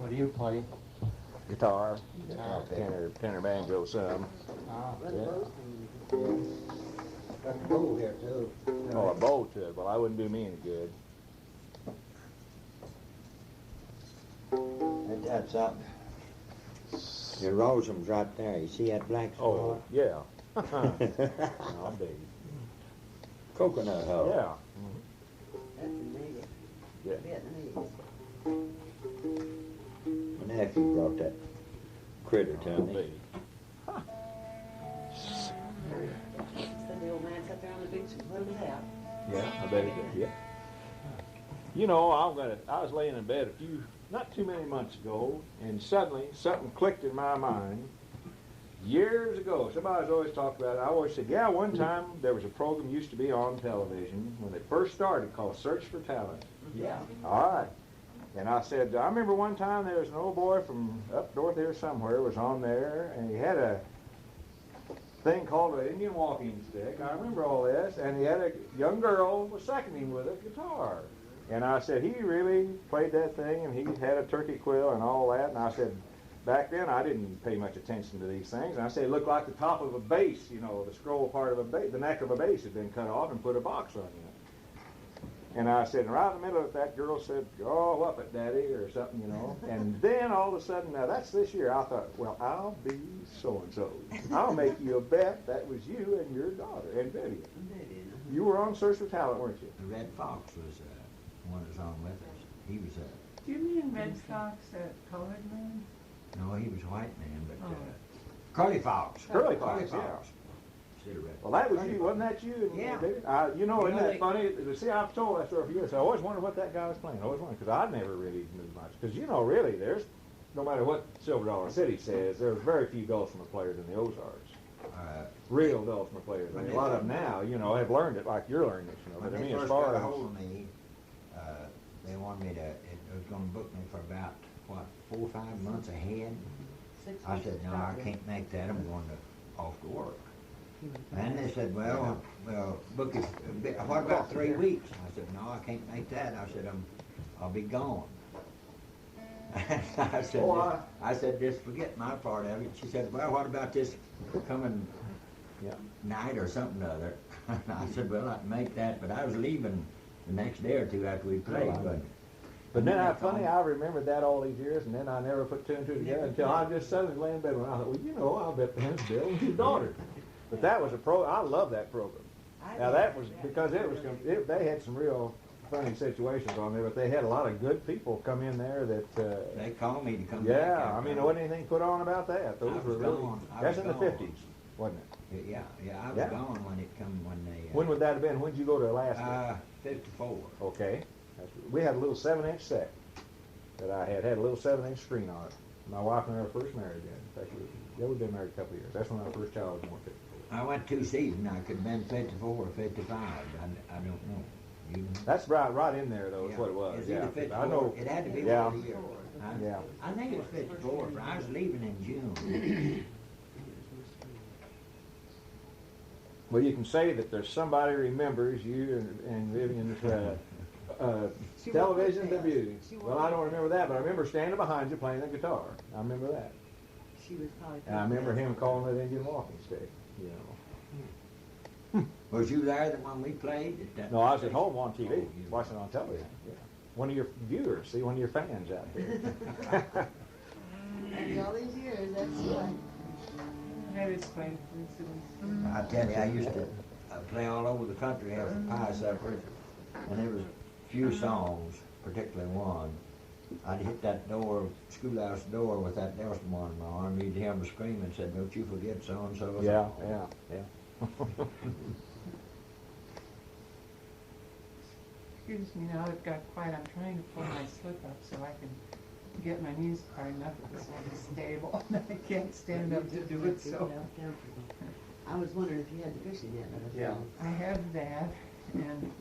What do you play? Guitar. Guitar. Tenor banjo some. Got a bow here too. Oh, a bow to it. Well, I wouldn't do me any good. Ain't that something? Your rosam's right there. You see that black spot? Oh, yeah. I'll be. Coconut hull. Yeah. That's a native. Yeah. Vietnamese. My nephew brought that critter to I'll me. be. So the old man sat there on the beach and put it out. Yeah, I bet it did. Yeah. You know, I was laying in bed not too many months ago, and suddenly something clicked in my mind. Years ago, somebody's always talked about it. I always said, yeah, one time there was a program used to be on television when it first started called Search for Talent. Yeah. All right. And I said, I remember one time there was an old boy from up north here somewhere was on there, and he had a thing called an Indian walking stick. I remember all this, and he had a young girl was seconding him with a guitar. And I said, he really played that thing, and he had a turkey quill and all that. And I said, back then I didn't pay much attention to these things. And I said, it looked like the top of a bass, you know, the scroll part of a bass, the neck of a bass had been cut off and put a box on it. And I said, right in the middle of it, that girl said, oh, whoop it, Daddy, or something, you know. And then all of a sudden, now that's this year, I thought, well, I'll be so-and-so. I'll make you a bet that was you and your daughter, and Vivian. You were on Search for Talent, weren't you? The Red Fox was one that was on with us. He was Do you mean Red Sox, colored man? no, he was a white man, but Curly Fox. Curly Fox, yeah. Instead of Red Well, that was Curly you, Fox. wasn't that you? And Yeah. David? You know, isn't You know, that they- funny? See, I've told that story for years. I always wondered what that guy was playing. I always wondered, because I never really knew much. Because, you know, really, there's, no matter what Silver Dollar City says, there's very few Dulcimer players in the Ozarks. Real Dulcimer players. I mean, a lot of them now, you know, have learned it like you're learning it, you know. When But I they mean, as first far got a as... hold of me, they wanted me to, it was going to book me for about, 4 or 5 months ahead. I said, no, I can't make that. I'm going to off to work. And they said, well, book it. What about 3 weeks? I said, no, I can't make that. I said, I'll be gone. I said, just forget my part of it. She said, well, what about this coming night or something or other? I said, well, I can make that, but I was leaving the next day or two after we played. But then I remembered that all these years, and then I never put two and two together until I just suddenly lay in bed and I thought, well, you know, I'll bet that's Bill and his daughter. But that was I love that program. Now that was because they had some real funny situations on there, but they had a lot of good people come in there that... they called me to come back. Yeah, I mean, there wasn't anything put on about that. Those were really... That's in the 50s, wasn't it? Yeah, I was gone when they... When would that have been? When did you go to Alaska? 54. Okay. We had a little 7-inch set that I had a little 7-inch screen on it. My wife and I were first married then. In fact, we've been married a couple of years. That's when our first child was born. I went 2 seasons. I could have been 54 or 55. I don't know. You know? That's right in there, though, is what it was. It's either 54. I know. It had to be Yeah. 1 year. Yeah. I think it was 54. I was leaving in June. Well, you can say that there's somebody remembers you and Vivian's television debut. Well, I don't remember that, but I remember standing behind you playing the guitar. I remember that. She was probably... And I remember him calling it Indian walking stick, you know. Was you there when we played? No, I was at home on TV, watching it on television. Yeah. One of your viewers, one of your fans out there. After all these years, that's what... That explains coincidence. I tell you, I used to play all over the country after pie suppers, and there was few songs, particularly one. I'd hit that schoolhouse door with that Dulcimer in my arm. You'd hear them scream and said, "Don't you forget so-and-so." Yeah. Excuse me, now it got quiet. I'm trying to pull my slip up so I can get my knees hard enough it's stable. I can't stand up to do it, so. I was wondering if you had the fishing net. Yeah. I have that, and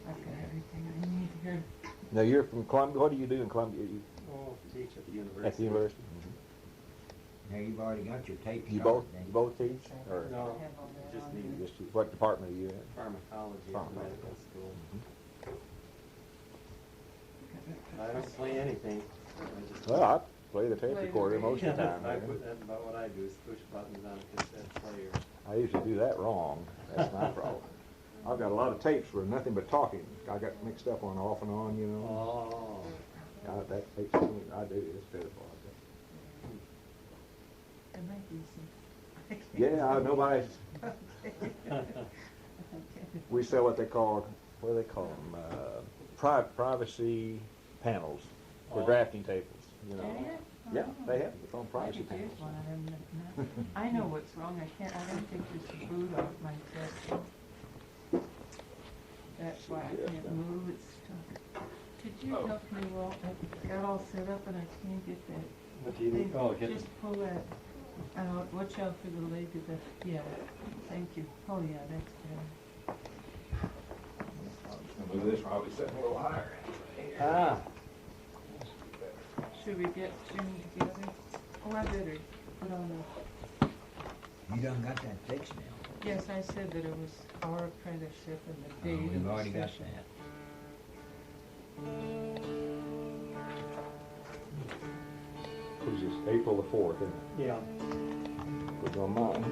I've got everything I need here. Now, you're from Columbia. What do you do in Columbia? Oh, teach at the university. At the university? Now you've already got your tape. You started, both teach? Or No, I have all that just on me. here. what department are you in? Pharmacology at Pharmacology. medical school. I don't play anything. Well, I play the tape Play the recorder most of the time. That's man. that's about what I do, is push buttons on a cassette player. I usually do that wrong. That's my problem. I've got a lot of tapes where nothing but talking. I got mixed up on off and on, you know. Oh. That takes me. I do. It's pitiful. It might be some. Yeah, nobody's. Okay. We sell what they call, what do they call them? Privacy panels for Oh. drafting tables. You know. Yeah? Yeah, Oh. they have. It's on Maybe privacy there's panels. one. I know what's wrong. I don't think there's a boot off my desk. That's why I can't move. It's stuck. Could you help me, Walt? I got all set up and I can't get that. What do you need? thing. Oh, get Just pull that out. Watch out for the leg of the, yeah. Thank you. Oh, yeah, that's better. Move this probably sitting a little higher. Ah. Should we get Jimmy together? Oh, I better put on the, You done got that fixed now? yes, I said that it was our apprenticeship and the date of We've the already got session. that. Who's this? April the 4th, isn't it? Yeah. It's on mine.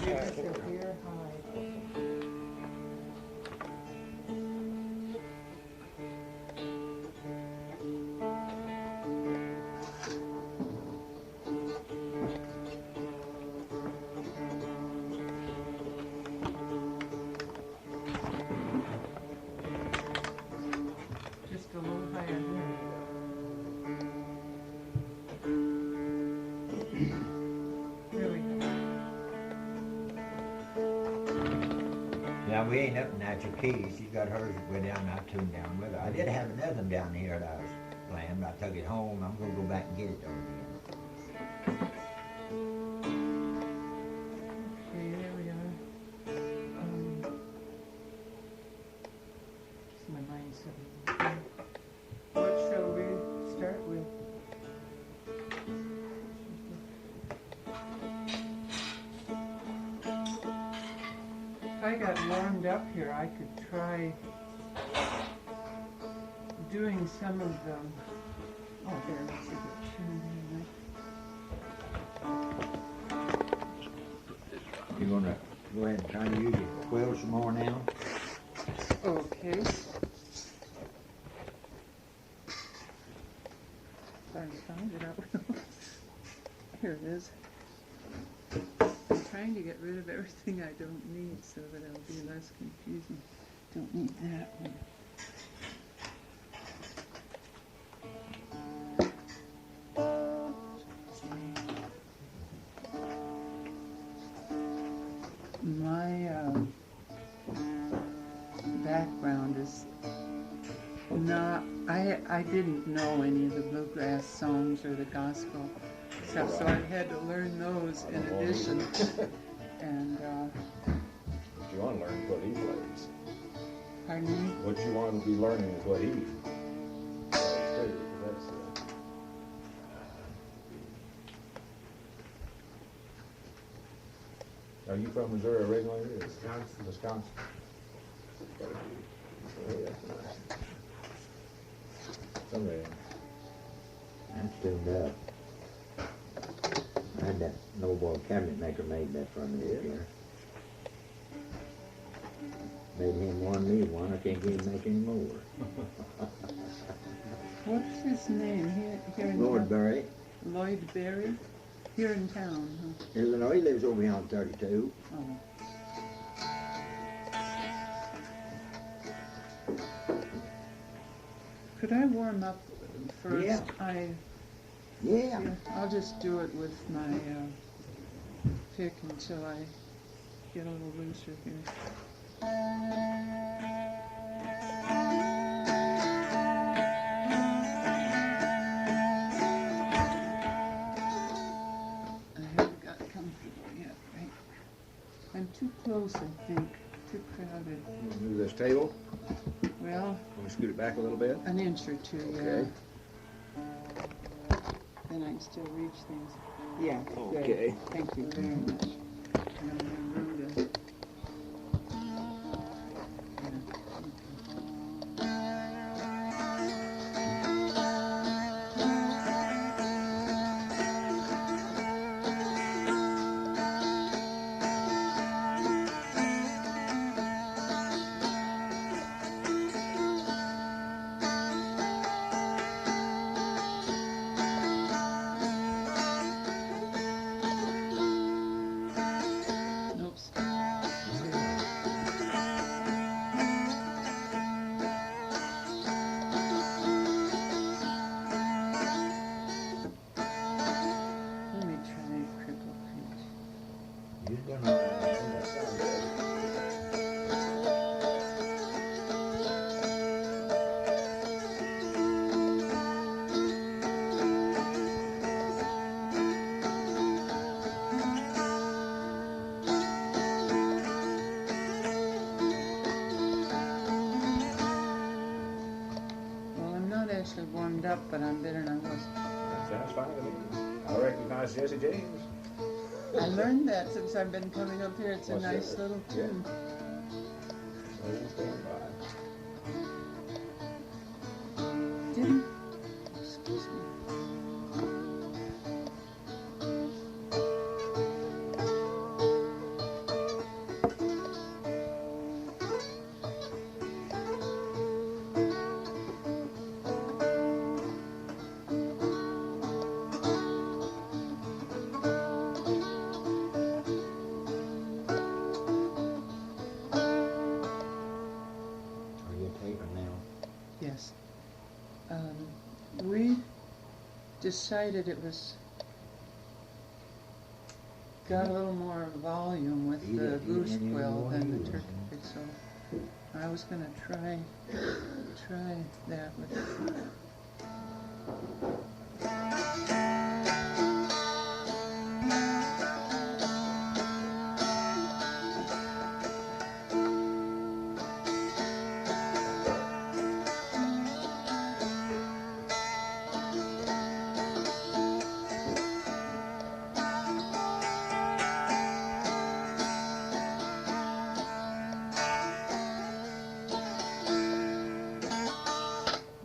Here's the deer hide. Just a little higher here. There we go. Yeah, we ain't up in at your keys. She's got hers way down, I tuned down with her. I did have another one down here that I was playing, but I took it home. I'm gonna go back and get it though again. Okay, there we are. My mind's suddenly. What shall we start with? If I got warmed up here, I could try doing some of them. Oh, there, let's see the tune there. You gonna go ahead and try to use your quill some more now? Okay. I found it out. Here it is. I'm trying to get rid of everything I don't need so that it'll be less confusing. Don't need that one. My background is not, I didn't know any of the bluegrass songs or the gospel stuff, so I had to learn those in addition. And, What you want to learn is what he plays. pardon me? What you want to be learning is what he plays too. That's, are you from Missouri originally? Wisconsin. Wisconsin. Oh, yeah, that's nice. Someday. That's tuned up. I had that Noble cabinet maker made that for me this year. Made him one, me one. I can't get him to make any more. What's his name here in Lord town? Berry. Lloyd Berry? Here in town, Illinois, he lives over here on 32. huh? Oh. Could I warm up first? Yeah. Yeah. I'll just do it with my pick until I get a little looser here. I haven't got comfortable yet, right? I'm too close, I think. Too crowded. Move this table. Well, Let me scoot it back a little bit. an inch or two, yeah. Okay. Then I can still reach things. Yeah, good. Okay. Thank you very much. And I'm gonna room to- Yeah. actually warmed up, but I'm better than I was. That sounds fine to me. I recognize Jesse James. I learned that since I've been coming up here. It's a Well, sure. nice little Yeah. tune. So stand by. Didn't, excuse me. Are you taping now? Yes. We decided it was got a little more volume with Either- the either goose any quill one than you the use, turkey, so I was gonna try that with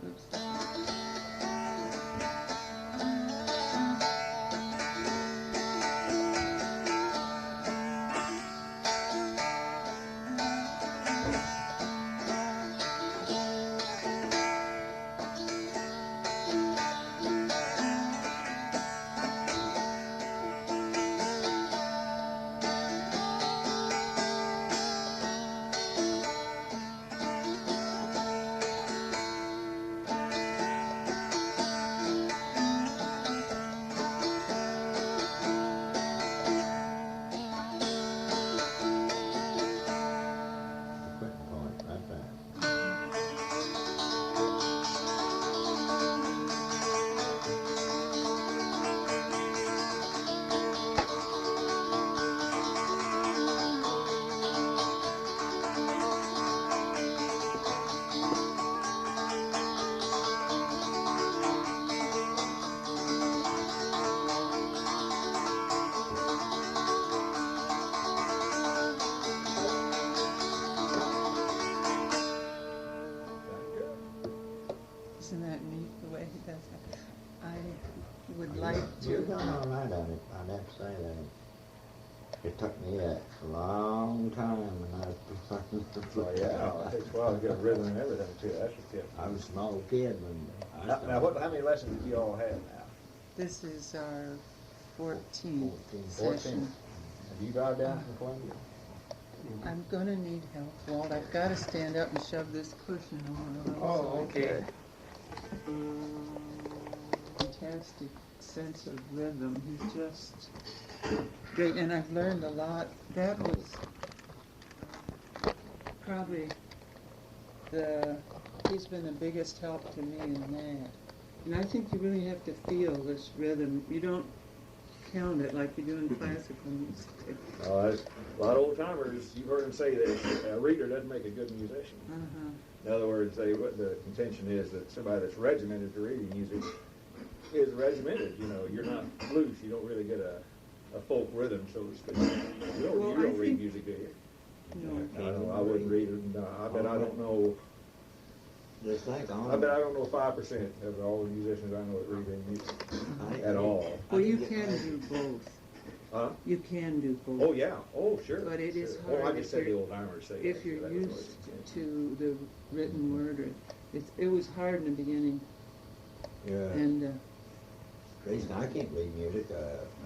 oops. The quitting point, right there. Isn't that neat the way he does that? I would like You've to. done all right on it, I'd have to say that. It took me a long time when I was So yeah, it takes a while to get a rhythm and everything too. That's the tip. I was a small kid when I Now, started. how many lessons do you all have now? This is our 14th 14. session. Have you drive down from Columbia? I'm gonna need help, Walt. I've got to stand up and shove this cushion over. Oh, okay. Fantastic sense of rhythm. He's just great, and I've learned a lot. That was probably he's been the biggest help to me in that. And I think you really have to feel this rhythm. You don't count it like you do in classical music. A lot of old timers, you've heard them say that a reader doesn't make a good musician. Uh-huh. In other words, what the contention is that somebody that's regimented to reading music is regimented. You know, you're not loose. You don't really get a folk rhythm, so to speak. You Well, don't I read think- music, do you? No. I wouldn't read it. No, I bet I don't know. Just think on I bet I don't know 5% of all the musicians I know that read any music at all. Well, you can do both. Huh? You can do both. Oh yeah. Oh sure. But it is sure. Oh, I hard just if said the you're- old timers say If that, you're so that was used what to the written word, it was hard in the beginning, Yeah. and Reason I can't read music, I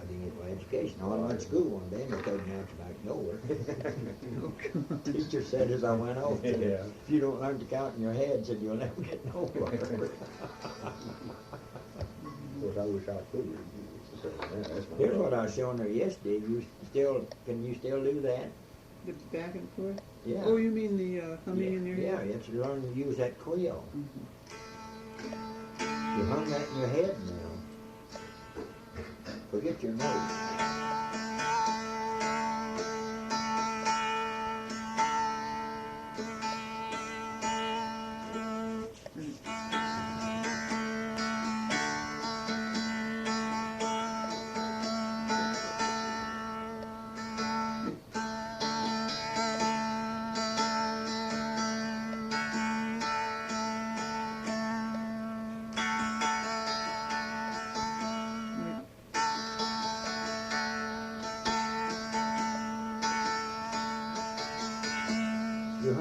didn't get my education. I went to school one day and they told me out to back nowhere. oh God. Teacher said as I went off, Yeah. if you don't learn to count in your head, said you'll never get nowhere. Of course, I wish I could read music. So, yeah, that's my Here's problem. what I was showing her yesterday. Can you still do that? The back and forth? Yeah. Oh, you mean the humming in your Yeah, head? you have to learn to use that quill. Mhm. You hum that in your head now. Forget your notes.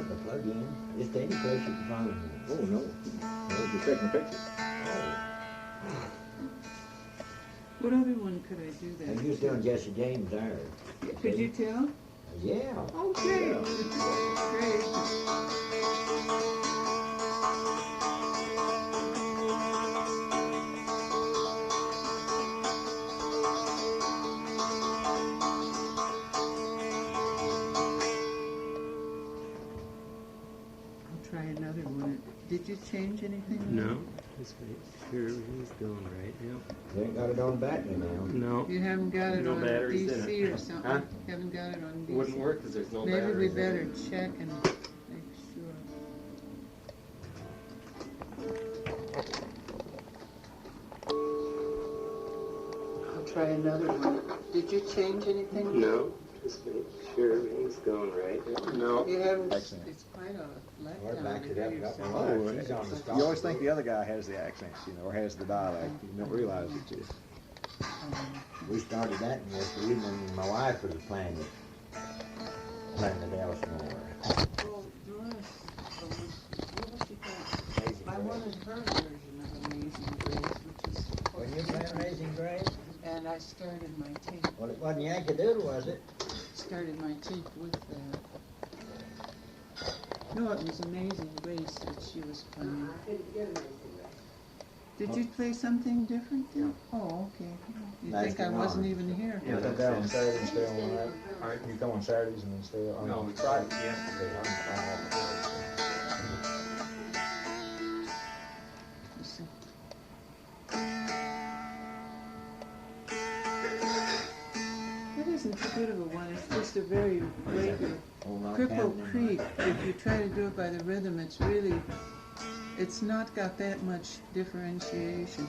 The plug-in. It's any place you can find one. Oh, no. You're taking pictures. What other one could I do And that? you was doing Jesse James there. Could you tell? Yeah. Oh, great. Great. I'll try another one. Did you change anything? No, just make sure everything's going right. Yep. You ain't got it on battery now. No, You haven't got it No on batteries in DC it. or something? Huh? You haven't got it on DC? wouldn't work because there's no Maybe we batteries in better it. check and make sure. I'll try another one. Did you change anything? No, just make sure everything's going right. No. You haven't, Accent. it's quite a Well, letdown. it backed to it hear up and got yourself. my wife. She's on the stop. You always think the other guy has the accents, or has the dialect. You don't realize it too. We started that yesterday when my wife was playing the Dulcimer. Well, Doris, what was she called? I wanted her version of Amazing Grace, which is, When you playing Amazing Grace? and I started my tape. Well, it wasn't Yankee Doodle, was it? Started my tape with that. No, it was Amazing Grace that she was playing. Did you play something different then? Oh, okay. You Nice think I wasn't even here? You come down on Saturday and stay on one night? Alright. You come on Saturdays and then stay on? No, we Friday. tried yesterday. Let's see. That isn't too good of a one. It's just a very regular. Cripple Creek, if you try to do it by the rhythm, it's not got that much differentiation.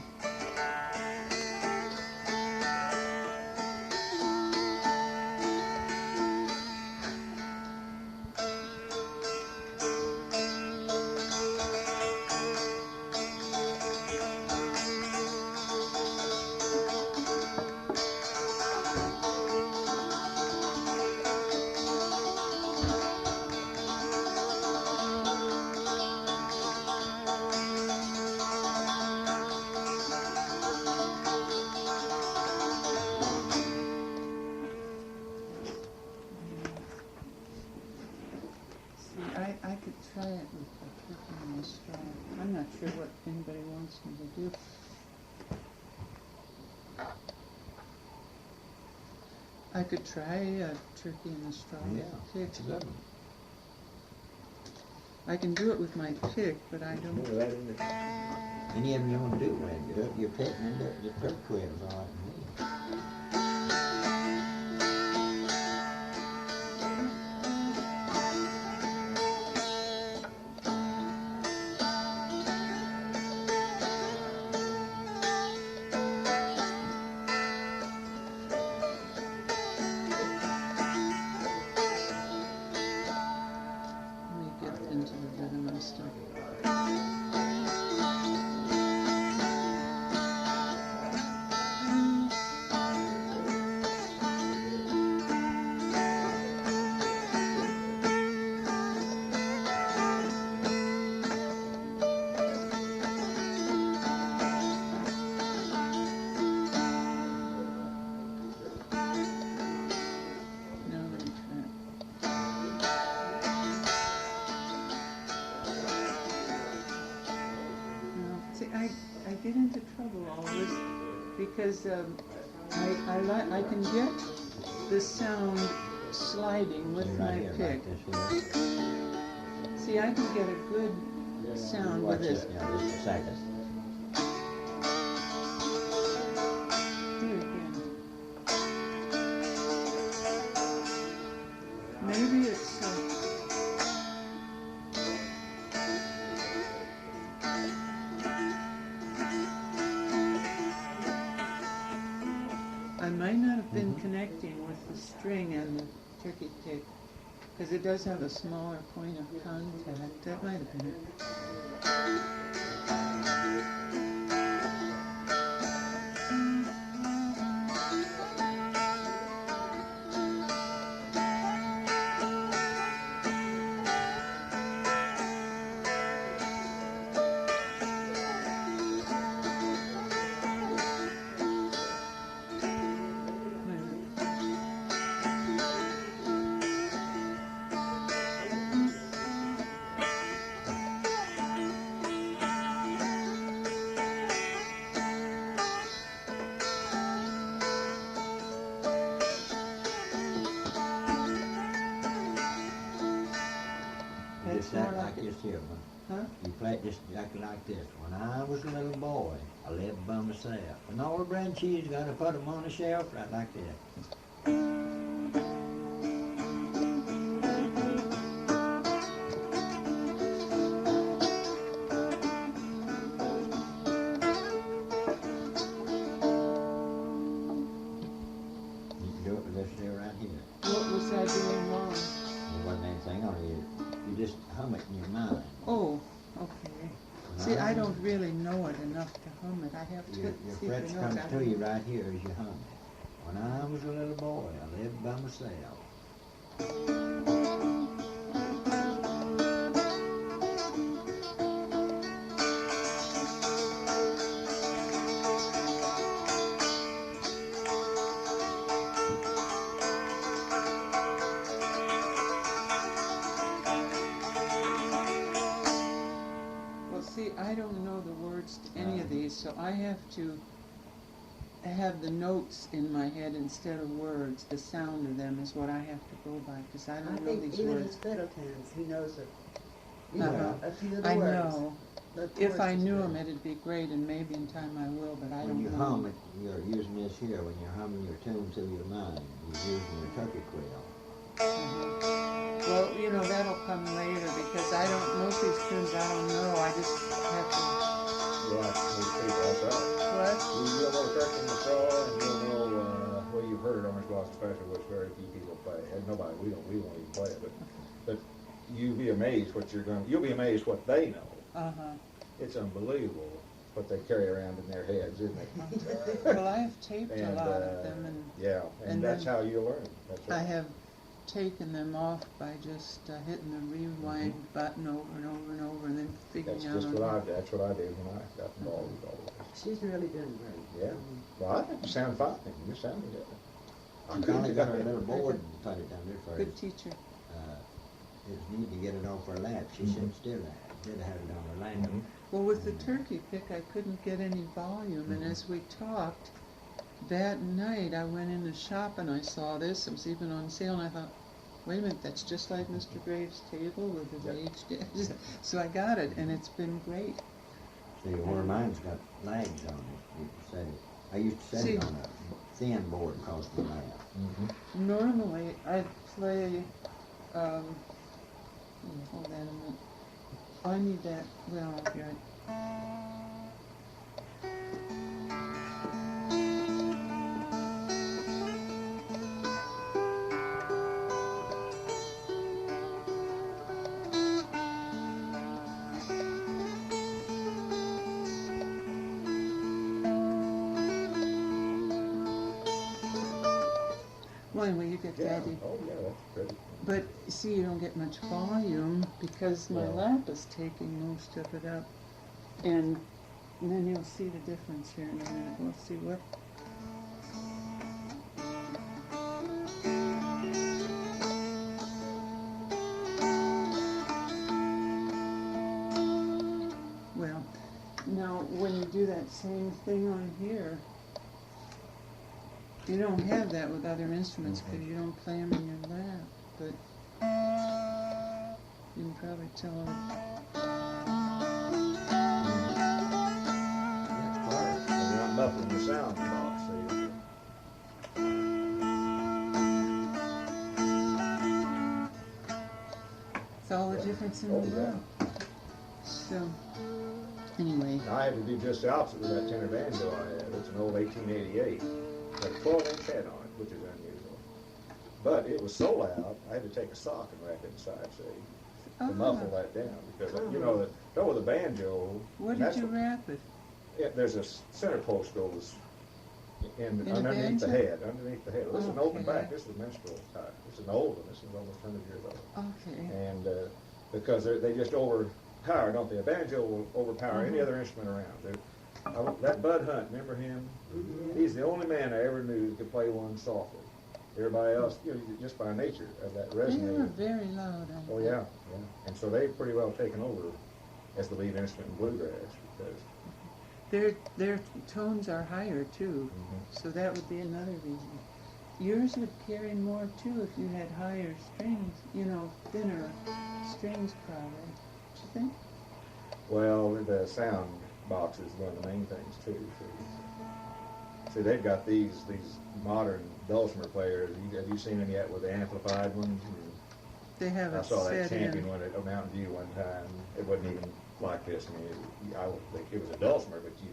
I could try it with the turkey and the straw. I'm not sure what anybody wants me to do. I could try a turkey and the straw Yeah, with the it's a pick. good one. I can do it with my pick, but I don't. More of that in it. Any of them you want to do, Randy? Do it your pet and do it the turkey quills, all right with me. Let me get into the rhythm and stuff. Now let me try. See, I get into trouble always because I can get the sound sliding with You're my right here, pick. like this here. See, I can get a good sound Watch with this this. now, just a second. Here again. Maybe it's. I might not have been connecting with the string and the turkey pick, because it does have a smaller point of contact. That might have been it. like this here, man. Huh? You play it just exactly like this. When I was a little boy, I lived by myself. And all the bread and cheese, gotta put them on the shelf, right like that. You can do it with this here right here. What was I doing wrong? There wasn't anything on it. You just hum it in your mind. Oh, okay. See, I don't really know it enough to hum it. I have to Your see frets the notes. comes to you right here as you hum it. When I was a little boy, I lived by myself. Well, see, I don't know the words to any of these, so I have to have the notes in my head instead of words. The sound of them is what I have to go by, because I I don't know think these even words. his fiddle tunes, he knows it. Uh-huh. A few of the I words. know. But the If words I is knew good. them, it'd be great, and maybe in time I will, but I When don't you know. hum it, you're using this here. When you're humming your tune through your mind, you're using your turkey quill. Well, you know, that'll come later, because I don't, most of these tunes I don't know. I just have to, Yeah, that's right. what? You'll know Turkey in the Straw, and you'll know, well, you've heard Orange Blossom Special, which very few people play. And nobody, we won't even play it, but you'll be amazed you'll be amazed what they know. Uh-huh. It's unbelievable what they carry around in their heads, isn't it? Well, I have taped a And, lot of them, and yeah, and and that's then how you learn. That's I right. have taken them off by just hitting the rewind button over and over and over, and then figuring That's out just on that's what I did when I got involved with all of this. She's really doing great. Yeah. Well, I think you sound fine. You sound good. I finally got her a little board and put it down there for good teacher. It was neat to get it off her lap. She sat still there. Did have it on her lap. Well, with the turkey pick, I couldn't get any volume, and as we talked, that night I went in the shop and I saw this. It was even on sale, and I thought, wait a minute, that's just like Mr. Graves' table with the raised edges. So I got it, and it's been great. See, where mine's got legs on it. You can set it. I used to set See. it on a thin board across my lap. Normally, I play, hold that a minute. I need that, well, I'll be right. Well, anyway, you get Yeah. that. Oh, yeah, that's pretty. But see, you don't get much volume because my No. lap is taking most of it up. And then you'll see the difference here in a minute. We'll see what. Well, now when you do that same thing on here, you don't have that with other instruments because you don't play them in your lap, but you can probably tell That's part. And you're not muffling the sound box, so it's all the difference in Oh, the yeah. world. So, anyway, I had to do just the opposite with that tenor banjo I had. It's an old 1888. Got a 12-inch head on it, which is unusual. But it was so loud, I had to take a sock and wrap it inside, see, to muffle that down. Because, you know, the trouble with the banjo... what that's did you wrap it? There's a center post goes In a underneath the banjo? head, underneath the head. This is an open Okay. back, this is minstrel type. This is an old one, this is almost 100 years old. Okay. And because they just overpower, don't they? A banjo will overpower any other instrument around. That Bud Hunt, remember him? He's the only man I ever knew who could play one softly. Everybody else, you know, just by nature of that They were resonating. very loud. I Oh think. yeah, yeah. And so they've pretty well taken over as the lead instrument in bluegrass because Their tones are higher too, so that would be another reason. Yours would carry more too if you had higher strings, you know, thinner strings probably. anything? Well, the sound box is one of the main things too. See, they've got these modern Dulcimer players. Have you seen them yet with the amplified ones? They have I it saw that set champion in. one at Mountain View one time. It wasn't even like this. I mean, I would think it was a Dulcimer, but you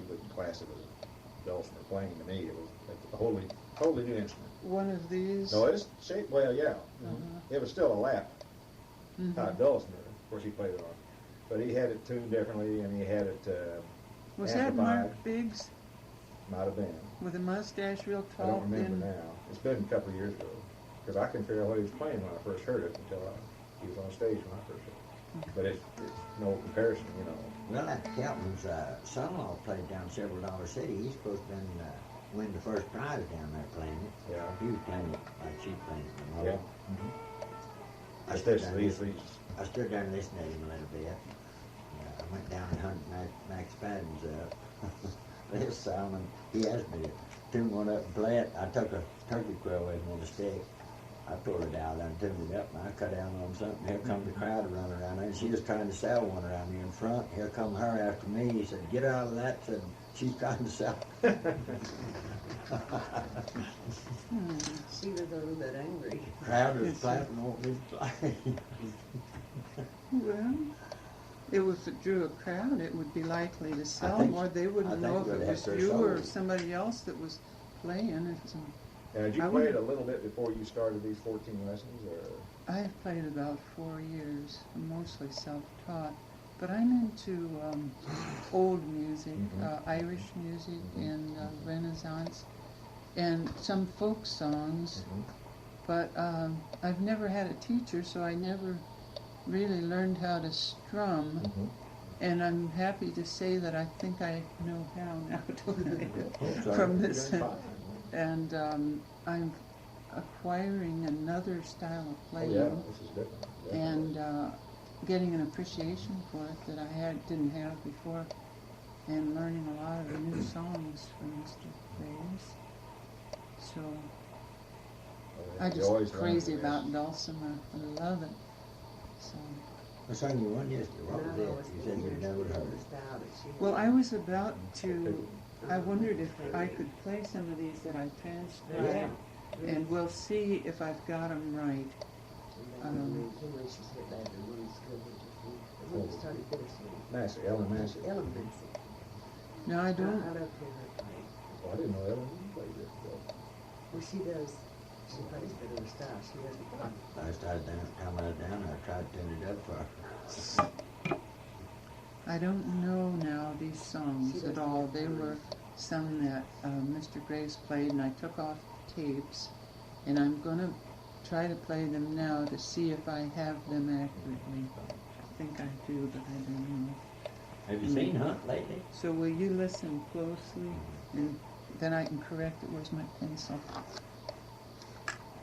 wouldn't class it as a Dulcimer playing to me. It was a totally new instrument. One of these. No, it's shaped well, yeah. Uh-huh. It was still a lap Mhm. type Dulcimer. Of course, he played it on, but he had it tuned differently, and he had it Was that amplified. Mark Biggs Might have been. with a mustache real I tall? don't remember thin? now. It's been a couple of years ago, because I couldn't figure out what he was playing when I first heard it until he was on stage when I first heard it. But it's no comparison, Well, that Kelton's son-in-law played down several dollar city. He's supposed to win the first prize down there playing it. Yeah. He was playing it like she playing it. Yeah. I stood These, there and listened to him a little bit. I went down and hunted Max Fadden's this song, and he asked me to tune one up and play it. I took a turkey quill with me with a stick. I pulled it out and tuned it up, and I cut down on something. Here come the crowd running around there, and she was trying to sell one around me in front. Here come her after me. He said, "Get out of that," said, "She's trying to sell." She was a little bit angry. Crowd was clapping on me play. Well, if it drew a crowd, it would be likely to sell think- more. They wouldn't I know think if it it would was have you or sold. somebody else that was playing. It's, Had you I played would- a little bit before you started these 14 lessons, or? I've played about 4 years, mostly self-taught. But I'm into old music, Irish music and Renaissance, and some folk songs. But I've never had a teacher, so I never really learned how to strum. And I'm happy to say that I think I know how now from this. And I'm acquiring another style of Oh, playing. yeah, this is different. And getting an appreciation for it that I didn't have before, and learning a lot of the new songs from Mr. Graves. So I'm just crazy about Dulcimer. I love it. So What song you won yesterday? What was it? You said you'd never heard it. well, I was about to. I wondered if I could play some of these that I transcribed, and we'll see if I've got them right. Massey, Ellen Massey. No, I don't. Well, I didn't know Ellen played this. Well, she does. She plays better with style. She doesn't. I started coming down and I tried to tune it up for her. I don't know now these songs at all. They were some that Mr. Graves played, and I took off tapes, and I'm going to try to play them now to see if I have them accurately. I think I do, but I don't know. Have you seen Hunt lately? So will you listen closely, and then I can correct it. Where's my pencil?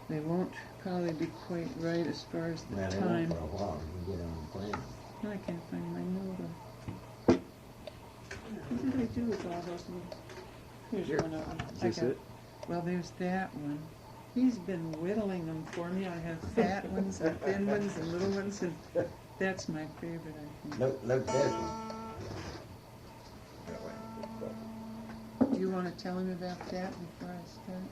They won't probably be quite right as far as the Well, they time. won't for a while. You can get on the plane. No, I can't find my note. What did I do with all those notes? Here's one of them. Well, there's that one. He's been whittling them for me. I have fat ones and thin ones and little ones, and that's my favorite, I think. Look at this one. Do you want to tell him about that before I start?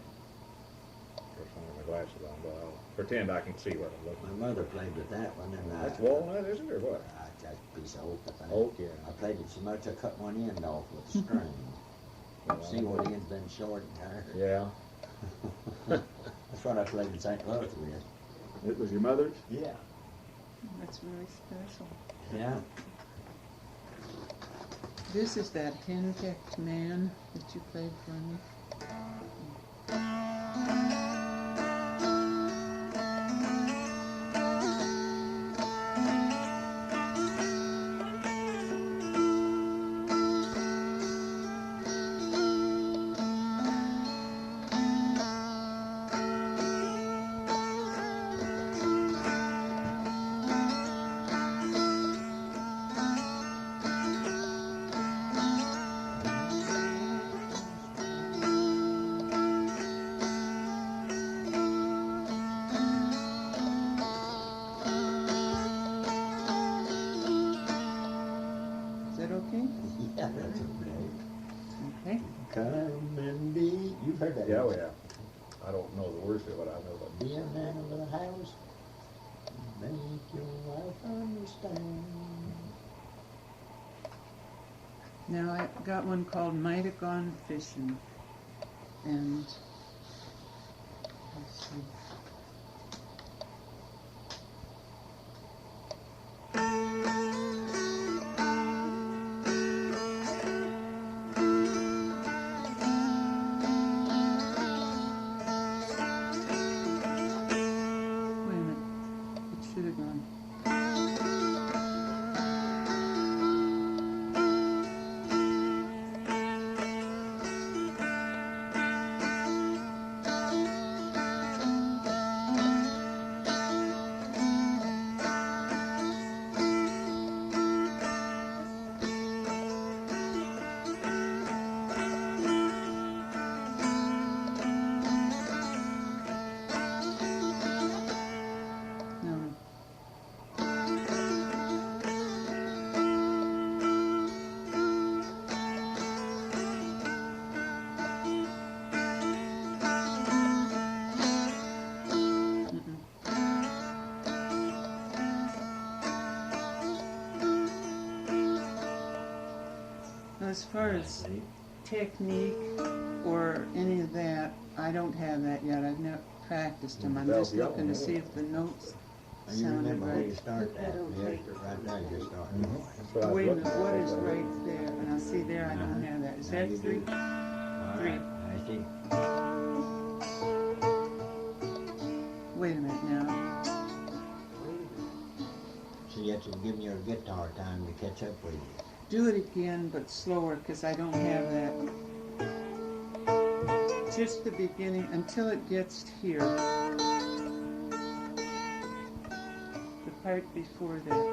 First one with my glasses on, but I'll pretend I can see what I'm looking My mother played with that one, and at. That's walnut, isn't it, or what? That's a piece of oak, I think. Oak, yeah. I played it so much I cut one end off with a string. See what end's been short and tired. Yeah. That's what I played in St. Louis with. It was your mother's? Yeah. That's really special. Yeah. This is that Hen Cackled man that you played for me. okay? Yeah, that's okay. Okay. Come and be, you've heard that. Yeah, yeah. I don't know the words to it, but I know that. Be a man of the house, make your wife understand. Now I got one called Might Have Gone Fishing, and let's see. Wait a minute, it should have gone. No. Mm-mm. As far as See? technique or any of that, I don't have that yet. I've not practiced them. I'm That'll just be looking to on, see if the notes And you sounded remember where you right. start that, yes, right there you're starting. That's what I was Wait a looking minute, for. what is right there? And I see there I don't have that. Is Now that you three? do. All Three. right, I see. Wait a minute now. See, that's giving your guitar time to catch up with you. Do it again, but slower, because I don't have that. Just the beginning until it gets here. The part before that.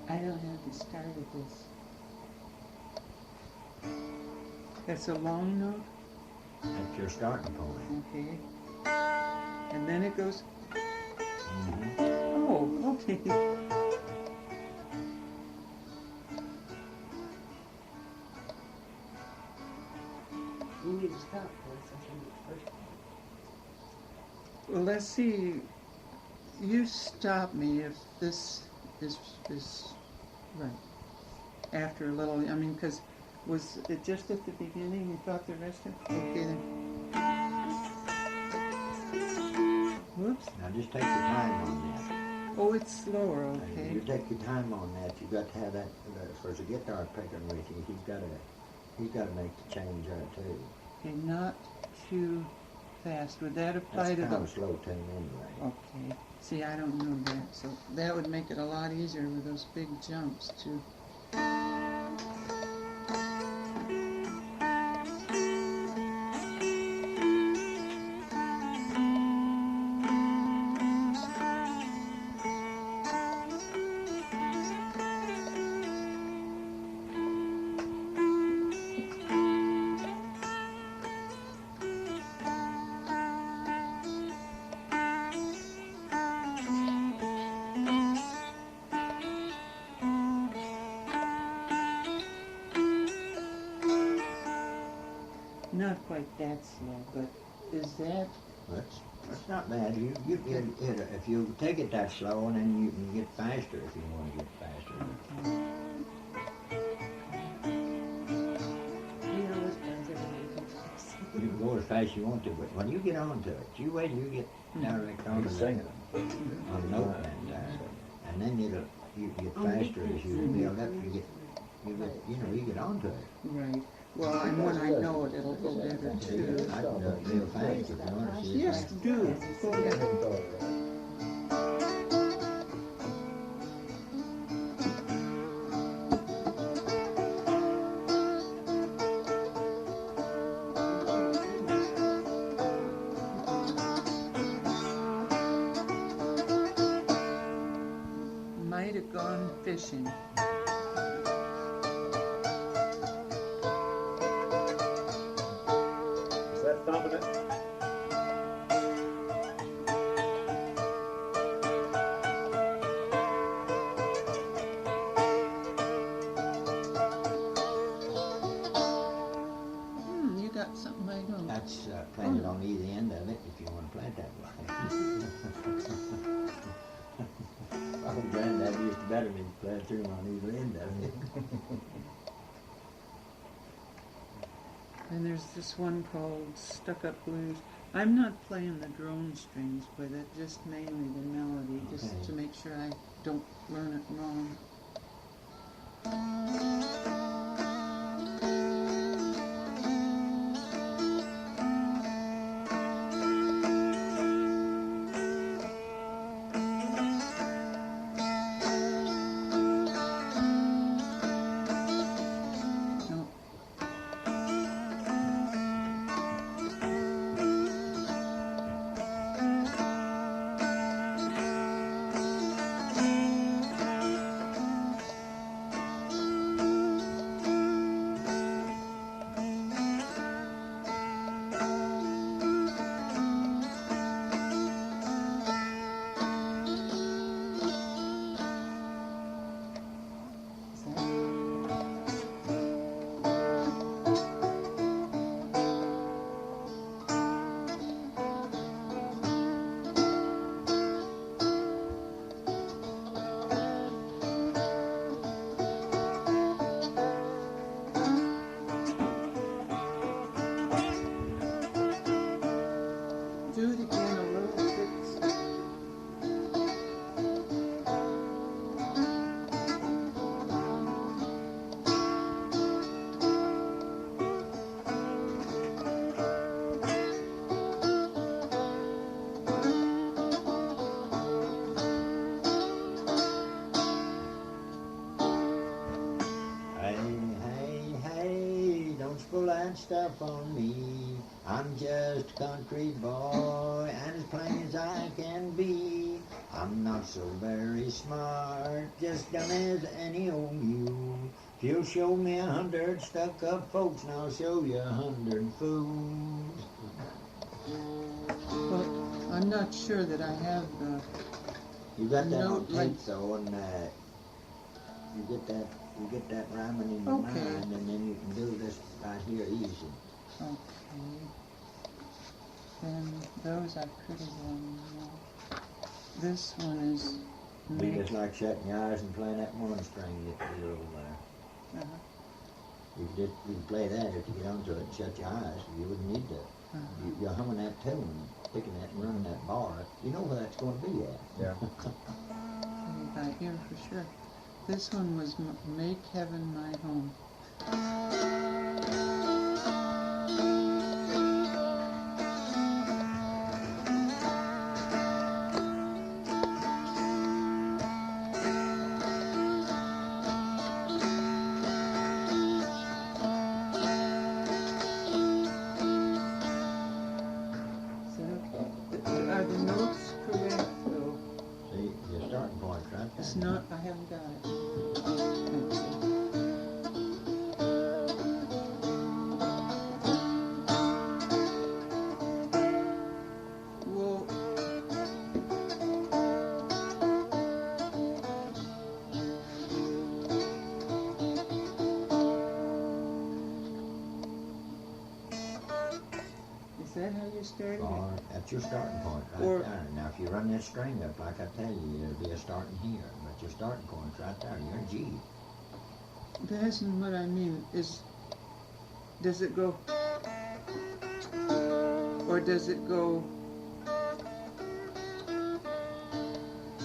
I don't have the start of this. That's a long note, That's your starting point. okay. And then it goes, Mhm. oh, okay. You need to stop this, I think, first. Well, let's see. You stop me if this is right. After a little, I mean, because was it just at the beginning you thought the rest of okay then. Whoops. Now just take your time on that. Oh, it's slower, And okay. you take your time on that. You got to have that. For the guitar picking with you, he's got to make the change there too. Okay, not too fast. Would that apply That's to kind the of a slow tune anyway. okay. See, I don't know that, so that would make it a lot easier with those big jumps too. Not quite that slow, but is that That's not bad. If you take it that slow, and then you can get faster if you want to get faster. You know, this burns everything. You can go as fast as you want to, but when you get onto it, you wait till you get direct onto He's the singing. on note and then you get faster as you build up. You get onto it. right? Well, and when I know it, it'll go better too. I can do it real fast if you want to see it. Yes, do. Go ahead. fishing. Is that thumping it? You got something I don't. That's planted on either end of it if you want to plant that way. Oh, Granddad used to better me to plant through on either end of it. And there's this one called Stuck Up Blues. I'm not playing the drone strings with it, just mainly the melody, just Okay. to make sure I don't learn it wrong. No. Is that? Do it again a little bit. Hey, hey, hey, don't spill that stuff on me. I'm just a country boy, and as plain as I can be. I'm not so very smart, just dumb as any old mule. If you'll show me 100 stuck-up folks, and I'll show you 100 fools. Well, I'm not sure that I have the. You got that on Note tape like- though, and you get that rhyming in your Okay. mind, and then you can do this right here easy. Okay. Then those I could have done. This one is. Be make- just like shutting your eyes and playing that one string that you're over there. Uh-huh. You could play that if you get onto it and shut your eyes. You wouldn't need to. You're humming that tune, picking that and running that bar. You know where that's going to be at. Yeah. Okay, by ear for sure. This one was Make Heaven My Home. Are the notes correct though? See, your starting point's right there. It's not, I haven't got it. Okay. Well, is that how you started? Or that's your starting point right Or- there. Now, if you run this string up, like I tell you, it'll be a starting here. But your starting point's right there. You're in G. That isn't what I mean. Does it go, or does it go,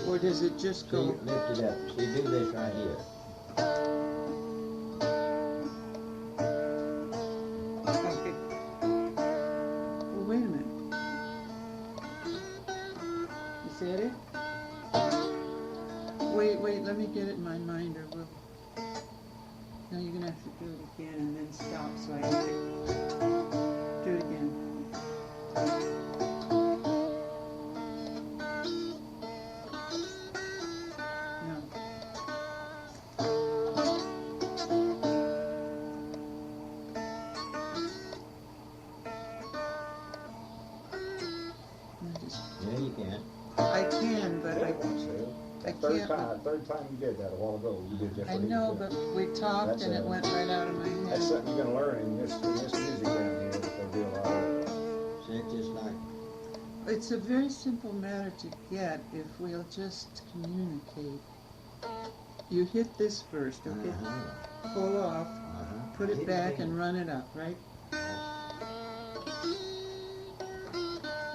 or does it just See, go? lift it up. See, do this right here. Okay. Well, wait a minute. Is that it? Wait, let me get it in my mind or we'll. No, you're gonna have to do it again and then stop so I can do it again. No. but did it once, Sue. I Third can't. time you did that a while ago. You did just I what he know, did. but we talked That's and it went right out of my head. That's something you're gonna learn in this music down here that they do a lot of. See, it's just like, It's a very simple matter to get if we'll just communicate. You hit this first, okay? Pull off, put it back and run it up, right?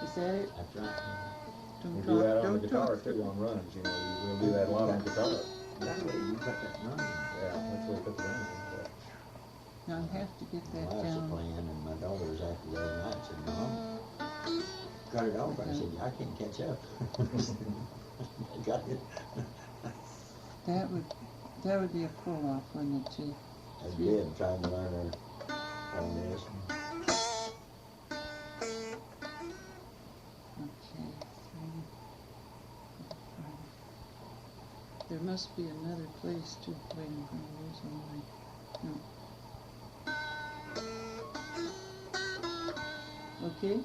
Is that it? That's right. We Don't do that talk, on the don't guitar talk. too, on runs, you know, we'll do that a lot on guitar. That's the way you put that running. Yeah, that's where we put the runs in. Now I have to get My that wife's a down. playing, and my daughter was after the other night, said, Mom, got it over. I said, I can't catch up. I got it. That would be a pull off, wouldn't it, Chief? I did, trying to learn her on this. Okay, 3, 4, 5. There must be another place too. Wait, I'm gonna lose all my. No. Okay.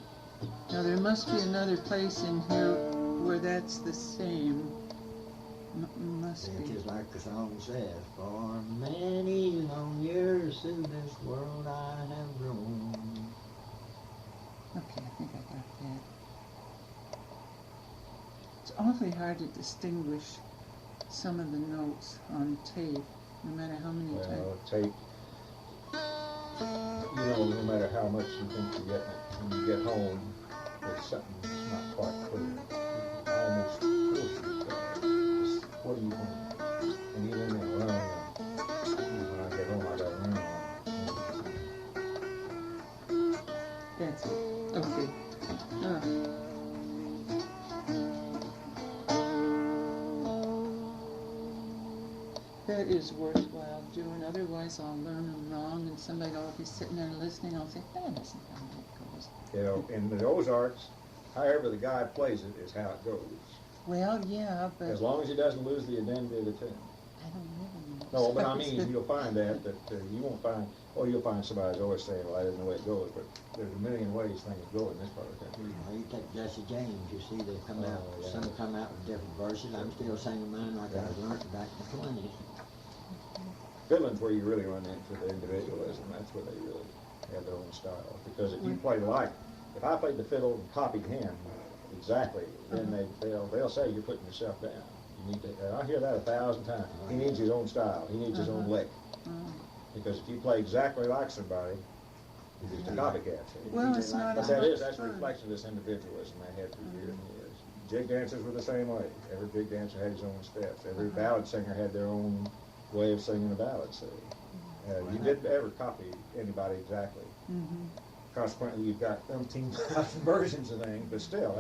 Now there must be another place in here where that's the same. Must It's be. just like the song says, for many long years through this world I have roamed. Okay, I think I got that. It's awfully hard to distinguish some of the notes on tape, no matter how many times. Well, tape, you know, no matter how much you think you're getting it, when you get home, there's something that's not quite clear. Almost close. What do you think? And even in a run, when I get home, I got a run on. That's it. Okay. That is worthwhile doing, otherwise I'll learn them wrong and somebody will be sitting there listening, I'll say, that isn't how it goes. You know, in the Ozarks, however the guy plays it is how it goes. Well, yeah, but As long as he doesn't lose the identity of the tune. I don't live in those. No, but I mean, you'll find that you won't find, you'll find somebody's always saying, well, that isn't the way it goes, but there's a million ways things go in this part of the country. Well, you take Jesse James, you see they come out, yeah. some come out with different verses. I'm still singing mine like I was learning back in the 20s. Fiddling's where you really run into the individualism. That's where they really have their own style. Because if you play like, if I played the fiddle and copied him exactly, then they'll say you're putting yourself down. You need to. I hear that 1,000 times. He needs his own style. He needs his own lick. Because if you play exactly like somebody, you're just a copycat. Well, it's not But as that's much a fun. reflection of this individualism they had for years and years. Jig dancers were the same way. Every jig dancer had his own steps. Every ballad singer had their own way of singing a ballad. So you didn't ever copy anybody exactly. Consequently, you've got 13,000 versions of things, but still,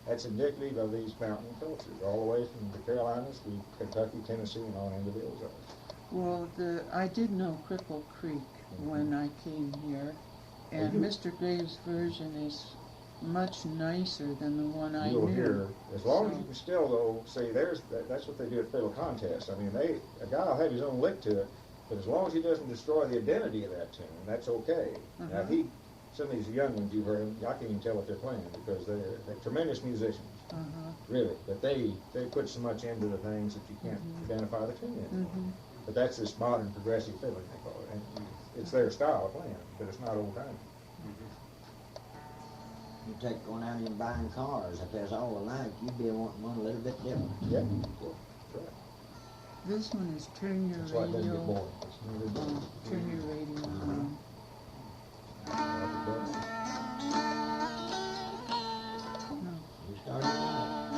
that's indicative of these mountain cultures, all the way from the Carolinas to Kentucky, Tennessee, and on into the Ozarks. Well, I did know Cripple Creek when I came here, and Mr. Graves' version is much nicer than the one I You'll knew. hear, as long as you can still, though, say, that's what they do at fiddle contests. I mean, a guy will have his own lick to it, but as long as he doesn't destroy the identity of that tune, that's okay. Now, some of these young ones you've heard, I can't even tell what they're playing because they're tremendous musicians, really. But they put so much into the things that you can't identify the tune in. But that's this modern progressive fiddling, they call it. And it's their style of playing, but it's not old time. You take going out and buying cars, if there's all alike, you'd be wanting one a little bit different. Yeah, that's right. This one is turn your That's why it doesn't get radio. boring. It's never boring. Turn your radio on. No. You started right.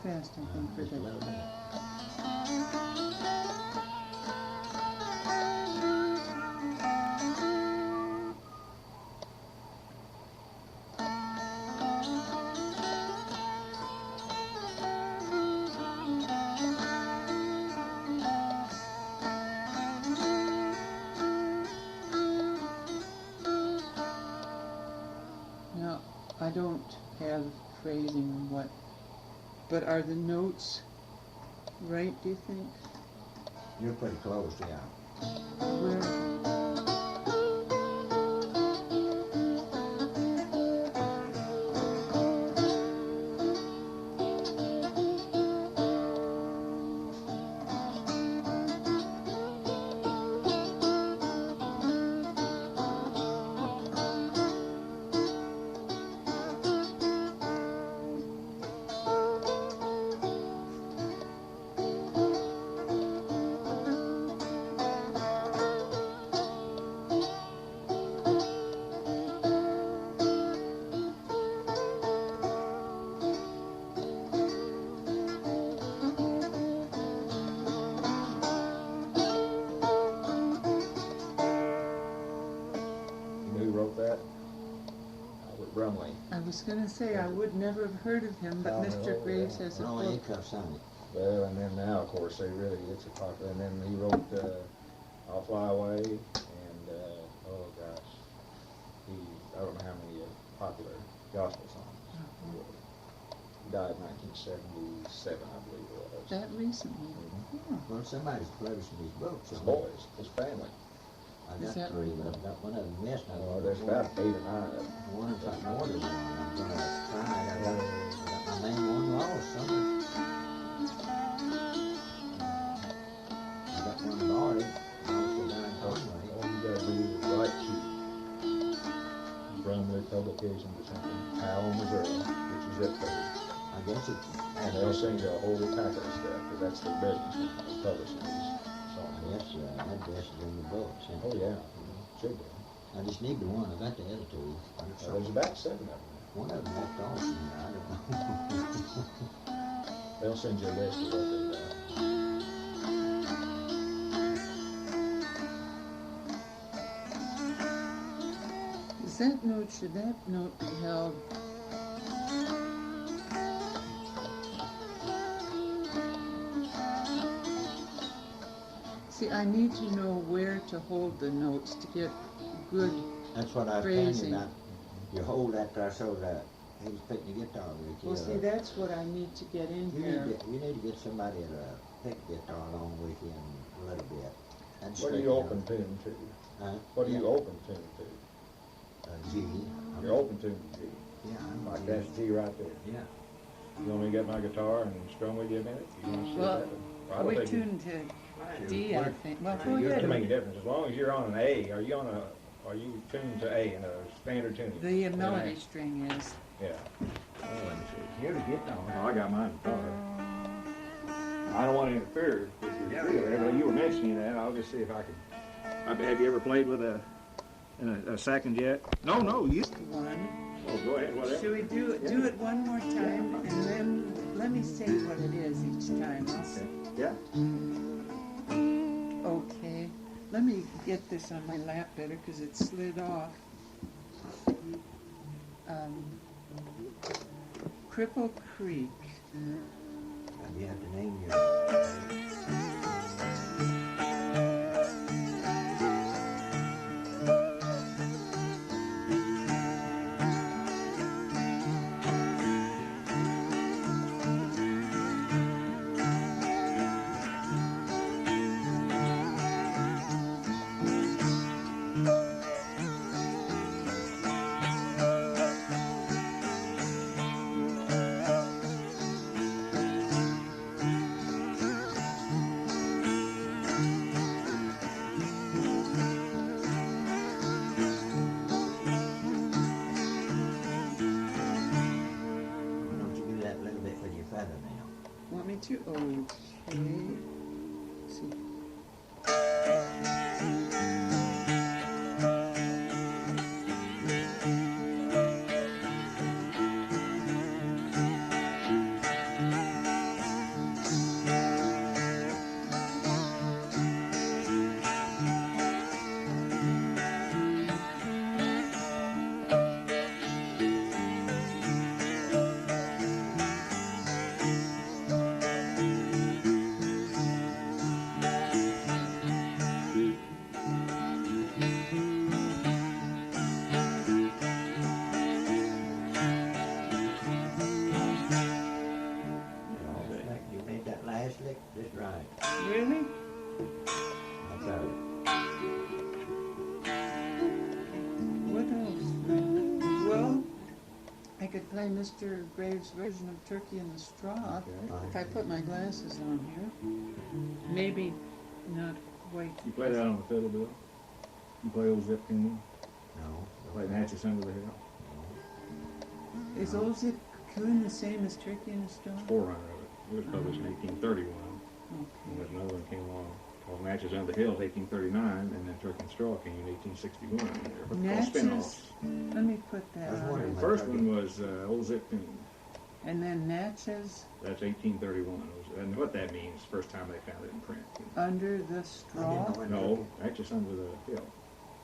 Fast, I think, for that. don't have phrasing and what, but are the notes right, do you think? You're pretty close, yeah. Where? I was going to say, I would never have heard of him, but Mr. Graves has a book. Well, and then now, of course, it's a popular, and then he wrote I'll Fly Away, and, oh gosh, I don't know how many popular gospel songs. He died in 1977, I believe it was. That recently? Mm-hmm. Well, somebody's publishing these books. His boys, his family. I got three, but I've got one of them missed. Oh, there's about 8 or 9 of them. One of them more than one. I'm gonna try. I got my main one lost somewhere. I got one borrowed. Also down in Conway. All you gotta do is write to Brumley Publications or something, Powell, Missouri, which is zip code. I guess it's. And they'll send you a whole packet of stuff, because that's their business, publishing these songs. Yes, that address is in the book. Oh, yeah, should be. I just need the one. I got the other two. There's about 7 of them. One of them left off somewhere. I don't know. They'll send you a list of what they've done. Should that note be held? See, I need to know where to hold the notes to get good That's what I was telling you about. You hold that there so that he's picking the guitar with you. Well, see, that's what I need to get in here. You need to get somebody to pick the guitar along with you a little bit. What are you open tune to? What are you open tune to? G. You're open tune to G. Yeah, I'm like that's G right there. Yeah. You want me to get my guitar and strum with you a minute? You want to see Well, that? we're tuned to D, I think. Well, go It doesn't ahead. make a difference. As long as you're on an A, are you tuned to A in a standard tuning? The melody string is. Yeah. Oh, let me see. Here's the guitar. Oh, I got mine guitar. I don't want to interfere with your feel there, but you were mentioning that. I'll just see if I can. Have you ever played with a second yet? No, you. One. Oh, go ahead, whatever. Should we do it one more time, and then let me say what it is each time. I'll say. Yeah. Okay. Let me get this on my lap better because it slid off. Cripple Creek. And you have to name your... Want me to? Okay. Let's see. Really? That's how What else? Well, I could play Mr. Graves' version of Turkey in the Straw if I put my glasses on here. Maybe not quite. You play that on the fiddle, Bill? You play Old Zip Coon? No. Play Natchez Under the Hill? Is Old Zip Coon the same as Turkey in the Straw? Forerunner of it. It was published in 1831. And there's another one came along called Natchez Under the Hill, 1839, and then Turkey and Straw came in 1861. They're what they call spin-offs. Let me put that I was on. wondering The first one was Old Zip Coon. And then Natchez That's 1831. And what that means, first time they found it in print. Under the Straw. No, Natchez Under the Hill,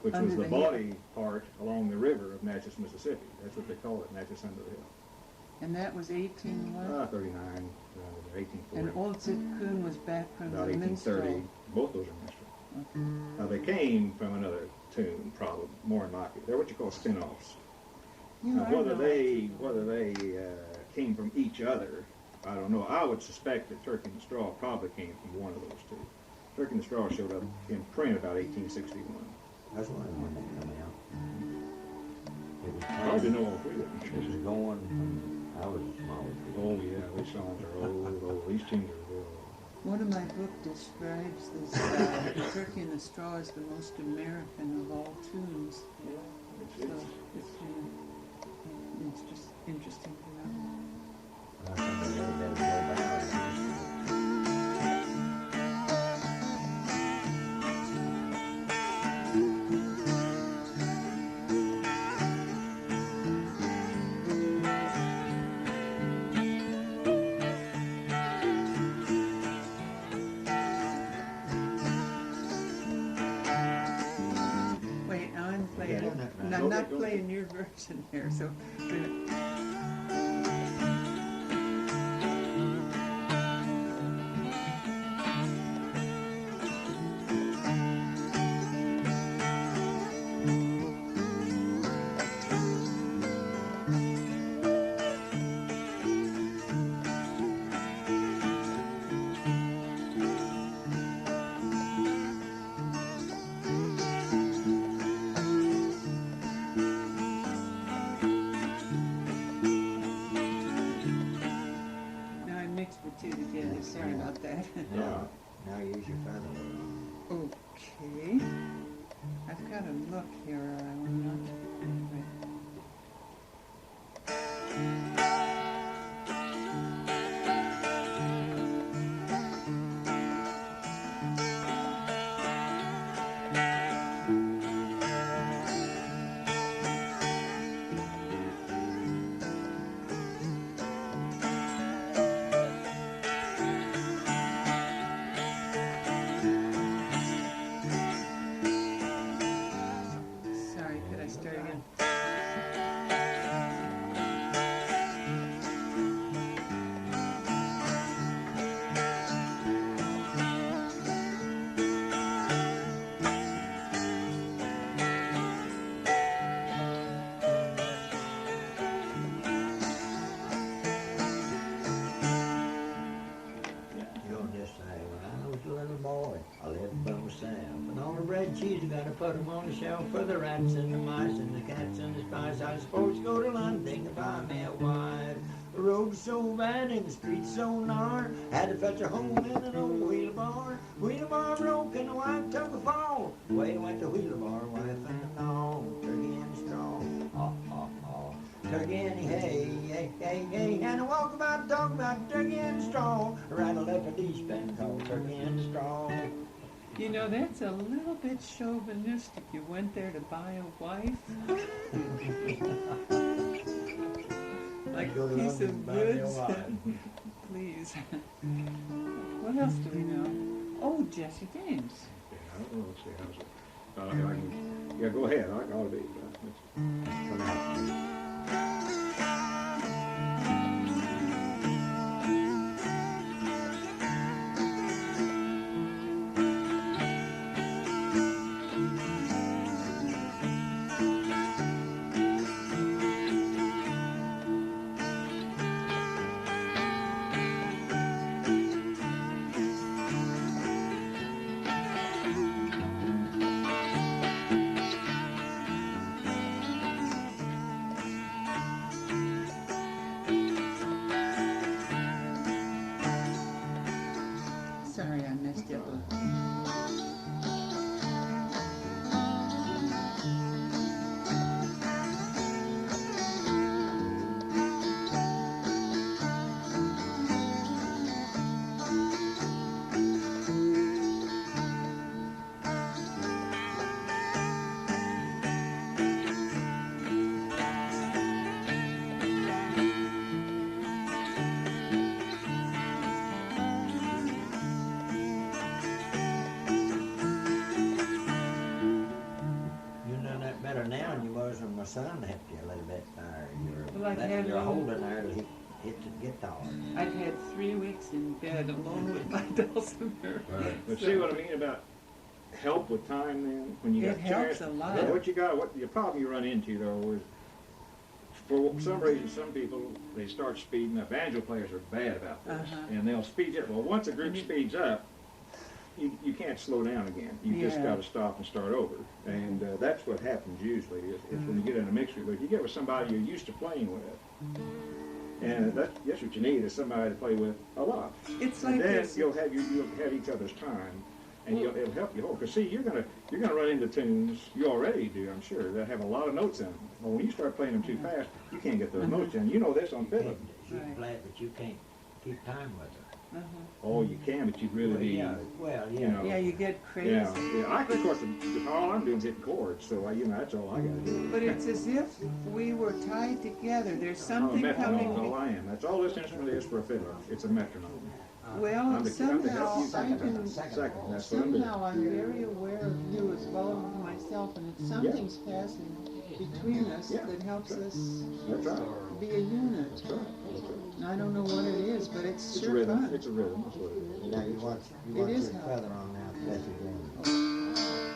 which Under was the the hill. body part along the river of Natchez, Mississippi. That's what they call it, Natchez Under the Hill. And that was 18 what? 39, around 1840. And Old Zip Coon was back from About the 1830. minstrel. Both those are minstrel. Okay. Now they came from another tune, probably more than likely. They're what you call spin-offs. You Now, are whether right. they came from each other, I don't know. I would suspect that Turkey and the Straw probably came from one of those two. Turkey and the Straw showed up in print about 1861. I was wondering when they come out. It was Hard to know all three of It them. was going from, I was a small kid. Oh yeah, these songs are old. These tunes are real old. One of my book describes this Turkey and the Straw as the most American of all tunes. So it's just interesting to know. I think they really better go back. Wait, I'm playing. Yeah, and no, I'm not go ahead. playing your version here, so. Now I mixed the two together. Sorry about that. Now use your feather. Okay. I've got to look here, or I will not. Wait. Sorry, could I start again? You'll just say, when I was a little boy, I lived by myself. And all the bread and cheese, I gotta put 'em on the shelf for the rats and the mice and the cats and the spies. I was supposed to go to London to buy me a wife. The road was so bad and the streets so narrow, had to fetch a home in an old wheeler bar. Wheeler bar broke and the wife took a fall. Away went the wheeler bar, wife and the dog, turkey and straw. Ha, ha, ha. Turkey and hey, hey, hey, hey, and I walk about, talk about turkey and straw. Right a left a leash been called turkey and straw. You know, that's a little bit chauvinistic. You went there to buy a wife? Like Go a to piece London of and buy me a goods? wife. Please. What else do we know? Oh, Jesse James. Yeah, I don't know. Let's see, how's it? I can, yeah, go ahead. I ought to be. Come out. son helped you a little bit there. Well, You're holding there to hit the guitar. I've had 3 weeks in bed alone with my Dulcimer. But see what I mean about help with time then? When you It got helps chance, a lot. what the problem you run into though is, for some reason, some people, they start speeding up. Banjo players are bad about this. And they'll speed up. Well, once a group speeds up, you can't slow down again. You just got to stop and start over. And that's what happens usually is when you get in a mixture. But if you get with somebody you're used to playing with, and that's what you need is somebody to play with a lot. It's And like then this. you'll have each other's time, and it'll help you hold. Because see, you're gonna run into tunes you already do, I'm sure, that have a lot of notes in them. But when you start playing them too fast, you can't get those notes in. You know this on fiddle. She can play it, but you can't keep time with her. Oh, you can, but you really Well, need. yeah, well, yeah. You know, Yeah, you get crazy. yeah. I of course, all I'm doing is hitting chords, so that's all I got to do. But it's as if we were tied together. There's something Metronome's all coming. I am. That's all this instrument is for a fiddler. It's a metronome. Well, somehow I can. Second, that's what I'm doing. Somehow I'm very aware of you as well as myself, and it's something's passing between us that helps us That's right. be a unit. That's right. And I don't know what it is, but it's It's a sure rhythm. fun. It's a rhythm. That's what it is. You know, you watch It is your hard. feather on now, that's again.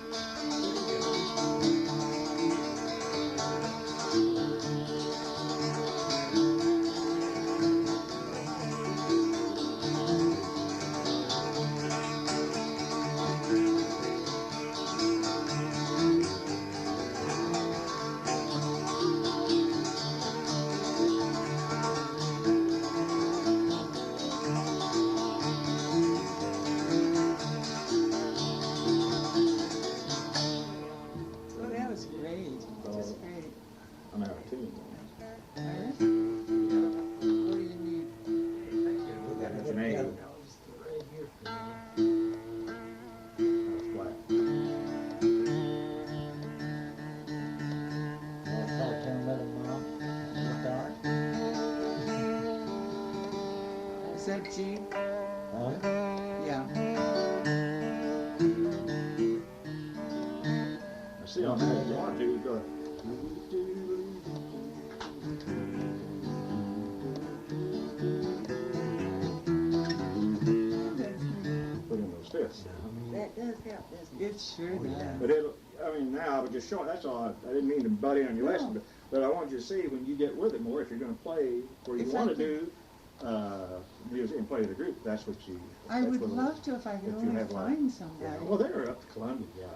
So that was great, just great. I'm out of tune. All right? What do you need? That's an A. That's flat. Want to start telling little mom? Start? Is that G? Huh? Yeah. See, on that, if you want to, go. Put in those fifths. That does help, doesn't it? It sure does. But now I was just showing, that's all, I didn't mean to butt in on your lesson, but I want you to see when you get with it more, if you're gonna play where you If wanna I do, music and play the group, that's what you. I that's would what love to if I could if you only have like- find somebody. Well, they're up to Columbia guys,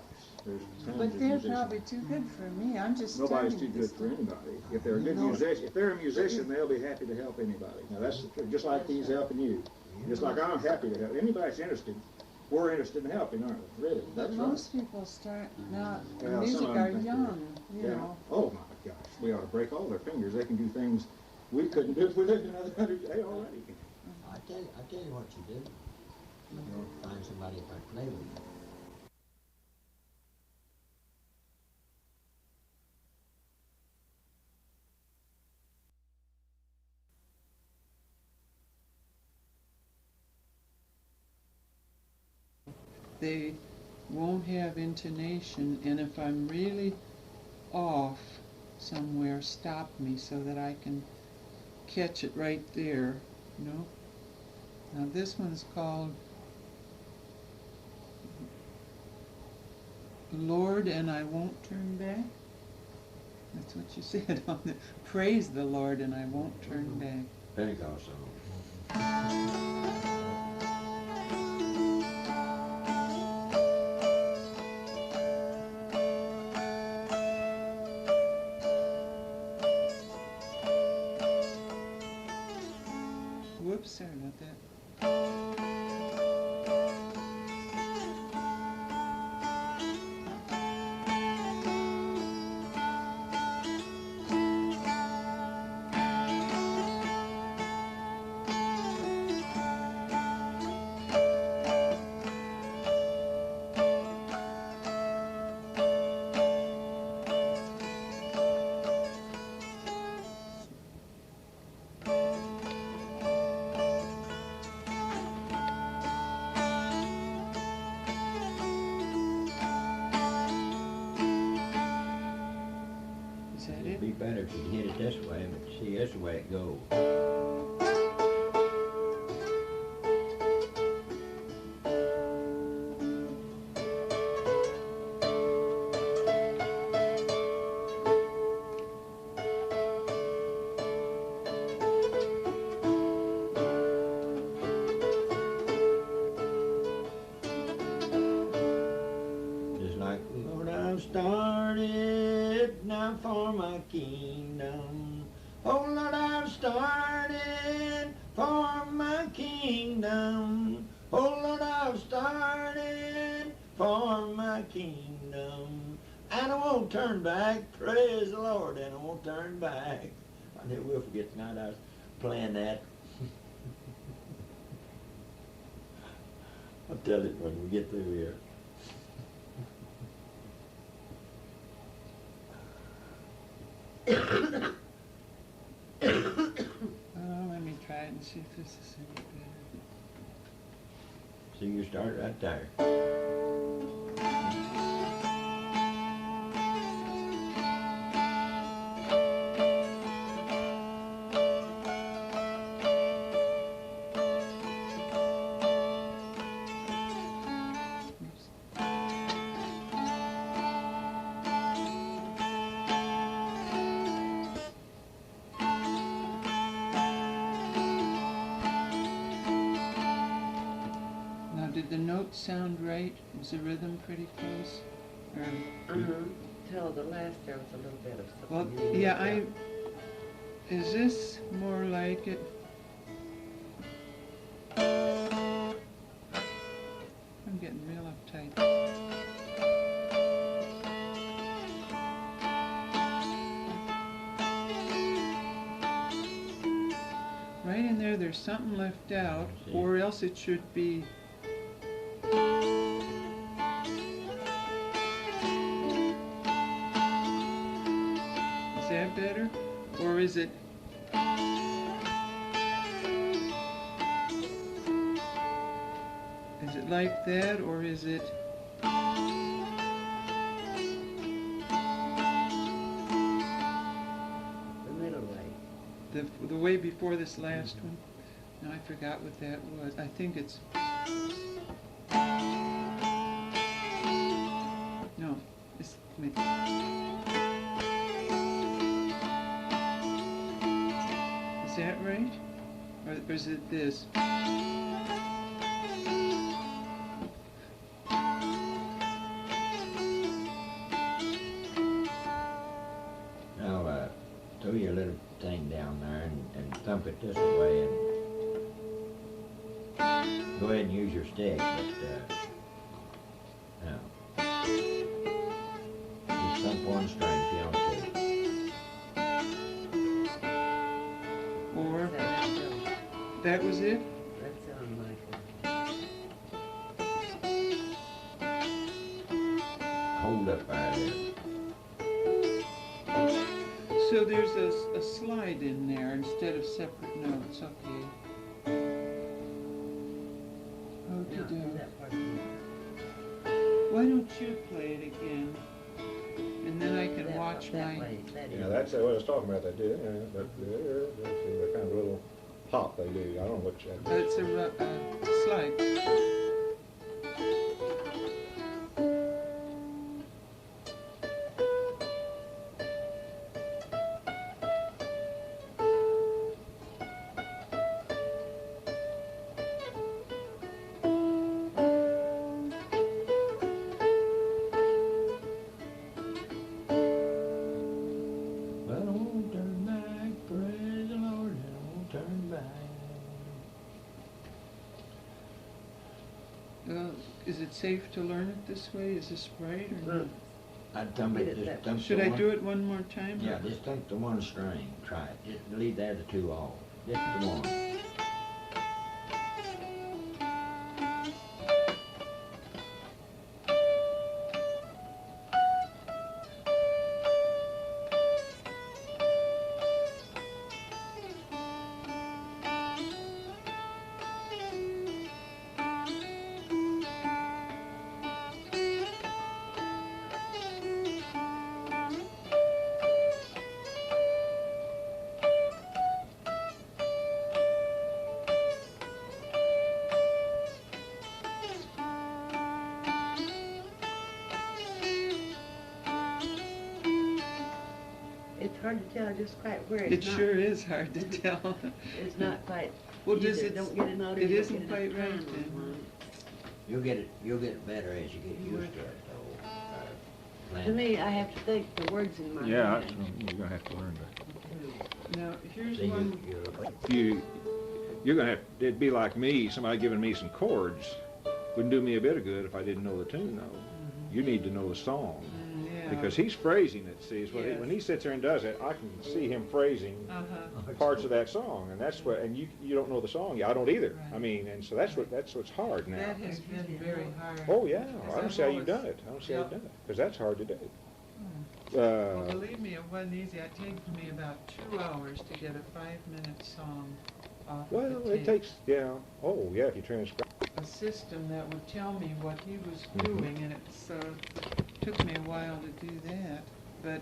there's tons But of they're musicians. probably too good for me. I'm just Nobody's too starting good this for anybody. If they're a good No. musician, if they're a musician, they'll be happy to help anybody. Now that's the truth. Just like he's helping you. Just like I'm happy to help. Anybody's interested, we're interested in helping, aren't we? Really, But that's right. most people start not in Well, music some of are them think young, you Yeah. know. Oh my gosh, we ought to break all their fingers. They can do things we couldn't do if we lived another 100 days already. I tell you what you do. You'll find somebody if I play with you. They won't have intonation, and if I'm really off somewhere, stop me so that I can catch it right there. No. Now this one's called Lord and I Won't Turn Back. That's what you said on the praise the Lord and I won't turn back. Pentecost song. Whoops, sorry about that. figured she'd hit it this way, but see, that's the way it goes. Just like, Lord, I've started now for my kingdom. Oh, Lord, I've started for my kingdom. Oh, Lord, I've started for my kingdom. And I won't turn back, praise the Lord, and I won't turn back. I never will forget the night I was playing that. I'll tell it when we get through here. Oh, let me try it and see if this is any better. So you start right there. Now, did the notes sound right? Was the rhythm pretty close? Or, Till the last there was a little bit of well, something. yeah, is this more like it? I'm getting real uptight. Right in there, there's something left out, or else it should be. Is that better? Or is it? Is it like that, or is it? The middle way. The way before this last one? No, I forgot what that was. I think it's... No, it's... Is that right? Or is it this? Now, throw your little thing down there and thump it this way and go ahead and use your stick, but now, just thump one string if you want to. Or... That sound, That was it? that sound like Hold up right there. So there's a slide in there instead of separate notes, okay. no, Okey-doke. that part. Why don't you play it again? And then I can That- watch that my... way, that Yeah, is. that's what I was talking about. They do. Yeah, but they're kind of a little hop they do. I don't know which. It's a slide. Well, I won't turn back, praise the Lord, and I won't turn back. Is it safe to learn it this way? Is this right or not? I'd thump it, just thump Should the I one. do it one more time? Yeah, just thump the one string. Try it. Just leave the other two off. Just the one. hard to tell just quite where It it's not. sure is hard to tell. It's not quite. Well, does either. it? Don't get a note. It isn't quite right then. You'll get it better as you get used to it, though. To me, I have to think the words in my Yeah, mind. you're gonna have to learn to. Now, here's See, one. You're gonna have. It'd be like me. Somebody giving me some chords wouldn't do me a bit of good if I didn't know the tune, though. You need to know the song. Yeah. Because he's phrasing it, see, so Yes. when he sits there and does it, I can see him phrasing parts of that song, and that's what, and you don't know the song, I don't either. Right. I mean, and so that's what's hard now. That has been very hard. Oh yeah, Because I don't I've see how you've always- done it. I don't see how you've Yeah. done it, because that's hard to do. Well, believe me, it wasn't easy. It takes me about 2 hours to get a 5-minute song off Well, of the it tape. takes, yeah, oh yeah, if you transcribe. A system that would tell me what he was Mhm. doing, and it's took me a while to do that. But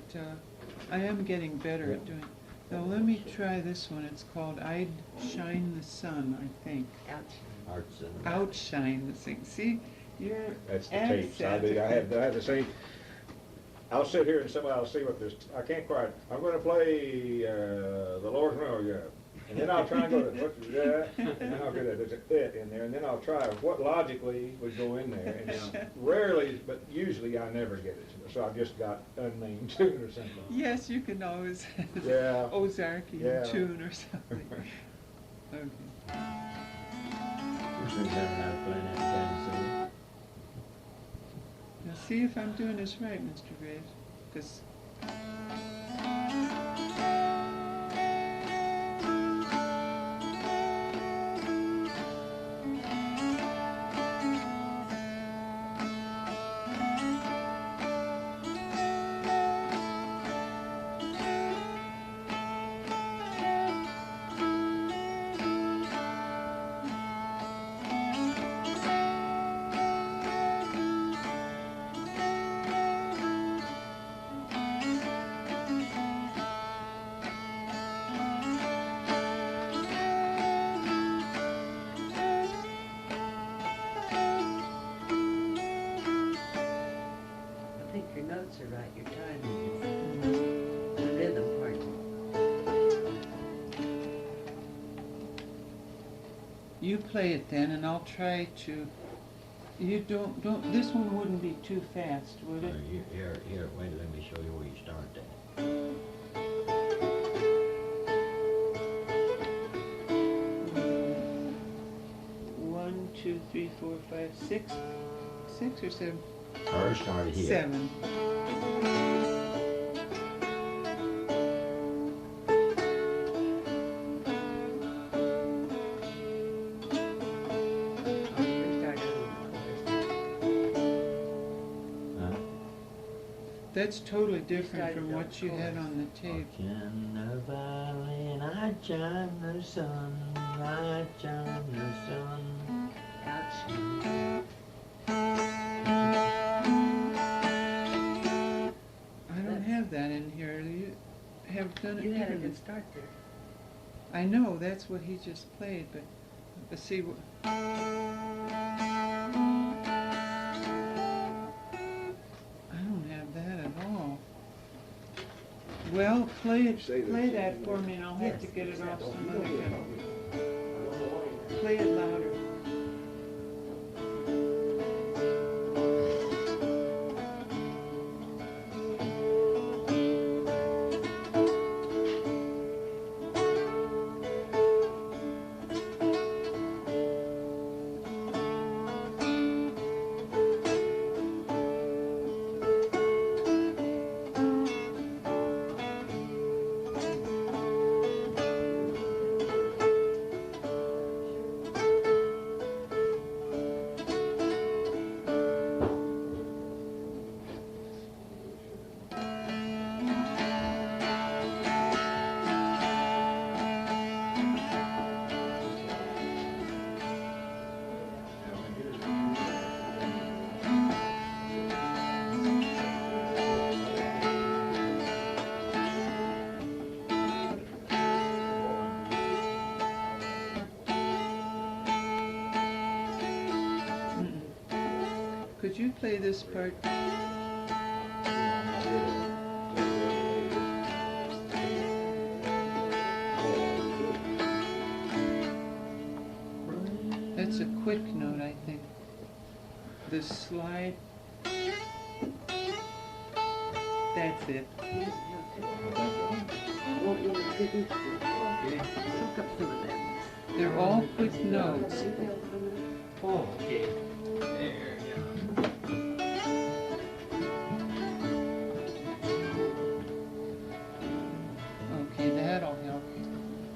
I am getting better at doing. Now let me try this one. It's called "I'd Shine the Sun," I think. Ouch. Arts and Outshine the sun. See, your That's the accent. tapes. I have the same. I'll sit here and somebody will see what this. I can't quite. I'm going to play the Lord's Will, yeah. And then I'll try and go to what's that, and then I'll get there's a it in there, and then I'll try what logically would go in there. And rarely, but usually I never get it. So I've just got unnamed tune or something. Yes, you can always have Yeah. Ozark Yeah. tune or something. Okay. Usually never know playing that kind of Now see if I'm doing this right, Mr. Graves. 'Cause I think your notes are right. Your timing is the rhythm part. you play it then, and I'll try to. You don't. This one wouldn't be too fast, would it? Here, wait, let me show you where you start that. 1, 2, 3, 4, 5, 6, 6 or 7. First started here. 7. We started on the chorus. Huh? That's totally different started from on what you had chorus. on the tape. In the valley, and I shine the sun, I shine the sun. Ouch. I don't have that in here. You have done it You had a differently. good start there. I know, that's what he just played, but let's see what. I don't have that at all. Well, play that for me, and I'll have to get it off some other guy. Play it louder. Could you play this part? a quick note, I think. The slide. That's it. Soak up some of that. They're all quick notes. Oh, okay. There, Okay, that'll help.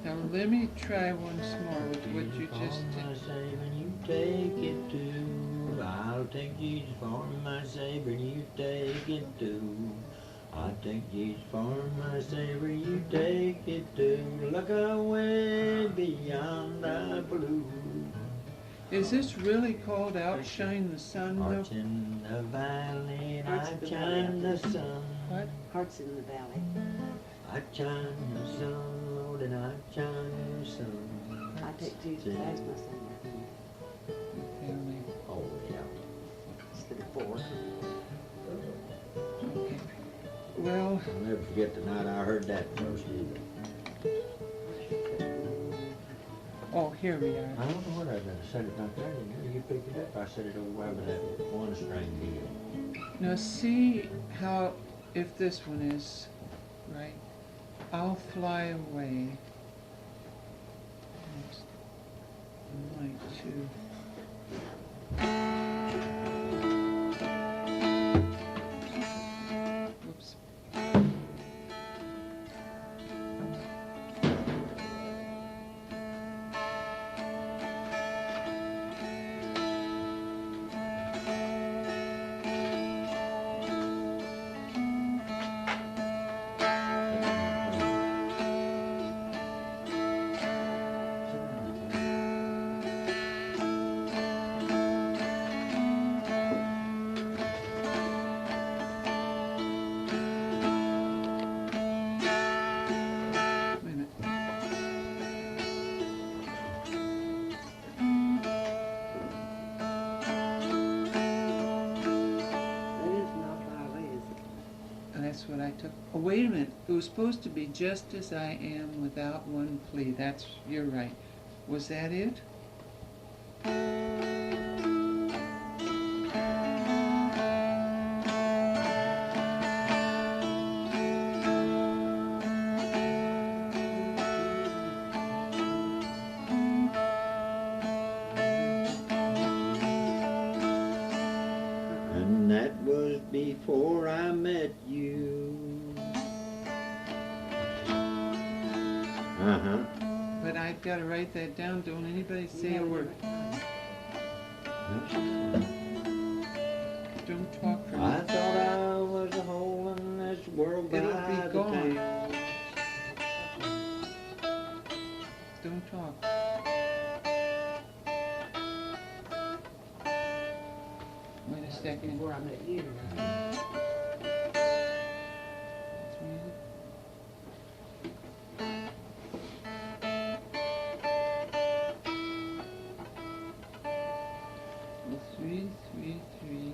Now let me try once more with what you just did. My Savior, you take it too. I'll take Jesus for my Savior, you take it too. I take Jesus for my Savior, you take it too. Look away beyond the blue. Is this really called Outshine the Sun, though? Hearts in the valley, Hearts in the outshine valley. the sun. What? Hearts in the valley. Outshine the sun, Lord, and outshine the sun. I take Jesus as my son. Family. Oh, yeah. Instead of four. Okay. Well, I'll never forget the night I heard that first either. oh, here we are. I don't know what I done. I said it back there, didn't you? You picked it up. I said it over by that one string deal. Now see how, if this one is right, I'll fly away. Oops. I might too. Whoops. Wait a minute. That is not valley, is it? That's what I took. Oh, wait a minute. It was supposed to be just as I am without one plea. That's, you're right. Was that it? And that was before I met you. Uh-huh. But I've got to write that down. Don't anybody say a word. Don't talk for I me. thought I was a hole in this world by It'll be the gone. tail. Don't talk. Wait a second. Before I met you. It's music. Three, three, three,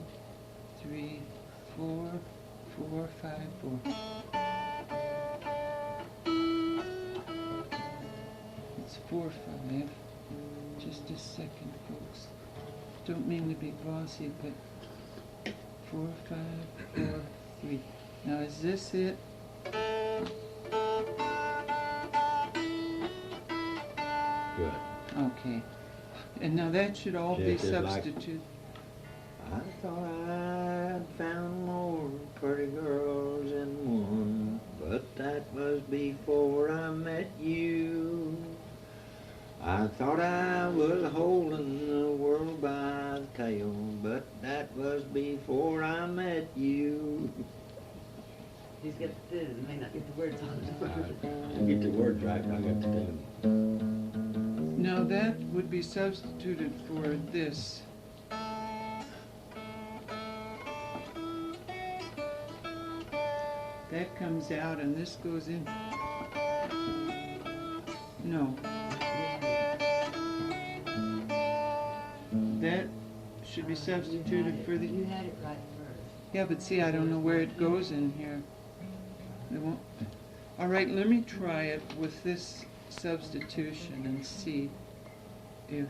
three, four, four, five, four. It's 4, 5. Just a second, folks. Don't mean to be bossy, but 4, 5, 4, 3. Now, is this it? Good. Okay. And now that should all be Just as like- substitute. I thought I'd found more pretty girls in one, but that was before I met you. I thought I was holding the world by the tail, but that was before I met you. He's got the tune, may not get the words on it. I get the words right, I got the tune. Now that would be substituted for this. That comes out and this goes in. No. That should be substituted for the... You had it right first. Yeah, but see, I don't know where it goes in here. It won't. All right, let me try it with this substitution and see if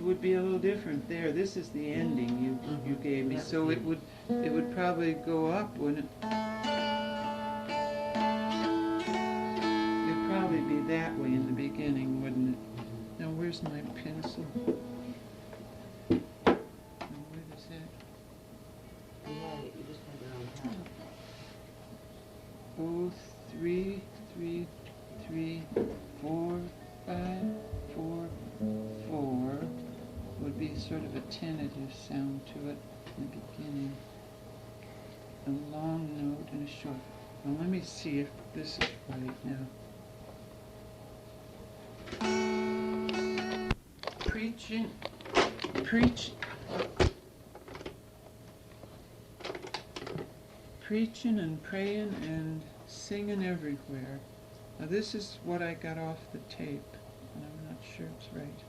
would be a little different there. This is the ending you gave me, so it would probably go up, wouldn't it? It'd probably be that way in the beginning, wouldn't it? Now where's my pencil? Now, where is that? You just had it on top. Oh, 3, 3, 3, 4, 5, 4, 4 would be sort of a tentative sound to it in the beginning. A long note and a short. Well, let me see if this is right now. Preaching and praying and singing everywhere. Now this is what I got off the tape, and I'm not sure it's right.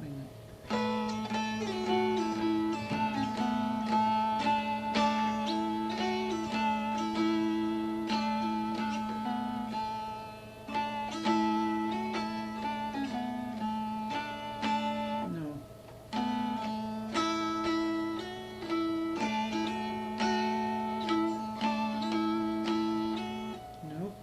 Wait a minute. No. Nope.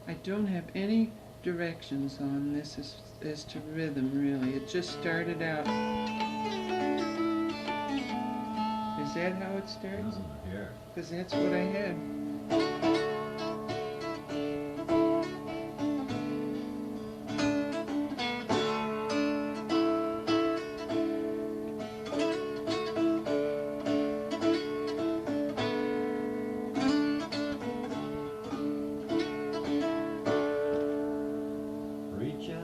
I don't have any directions on this as to rhythm, really. It just started out. Is that how it starts? Yeah. Because that's what I had. Preaching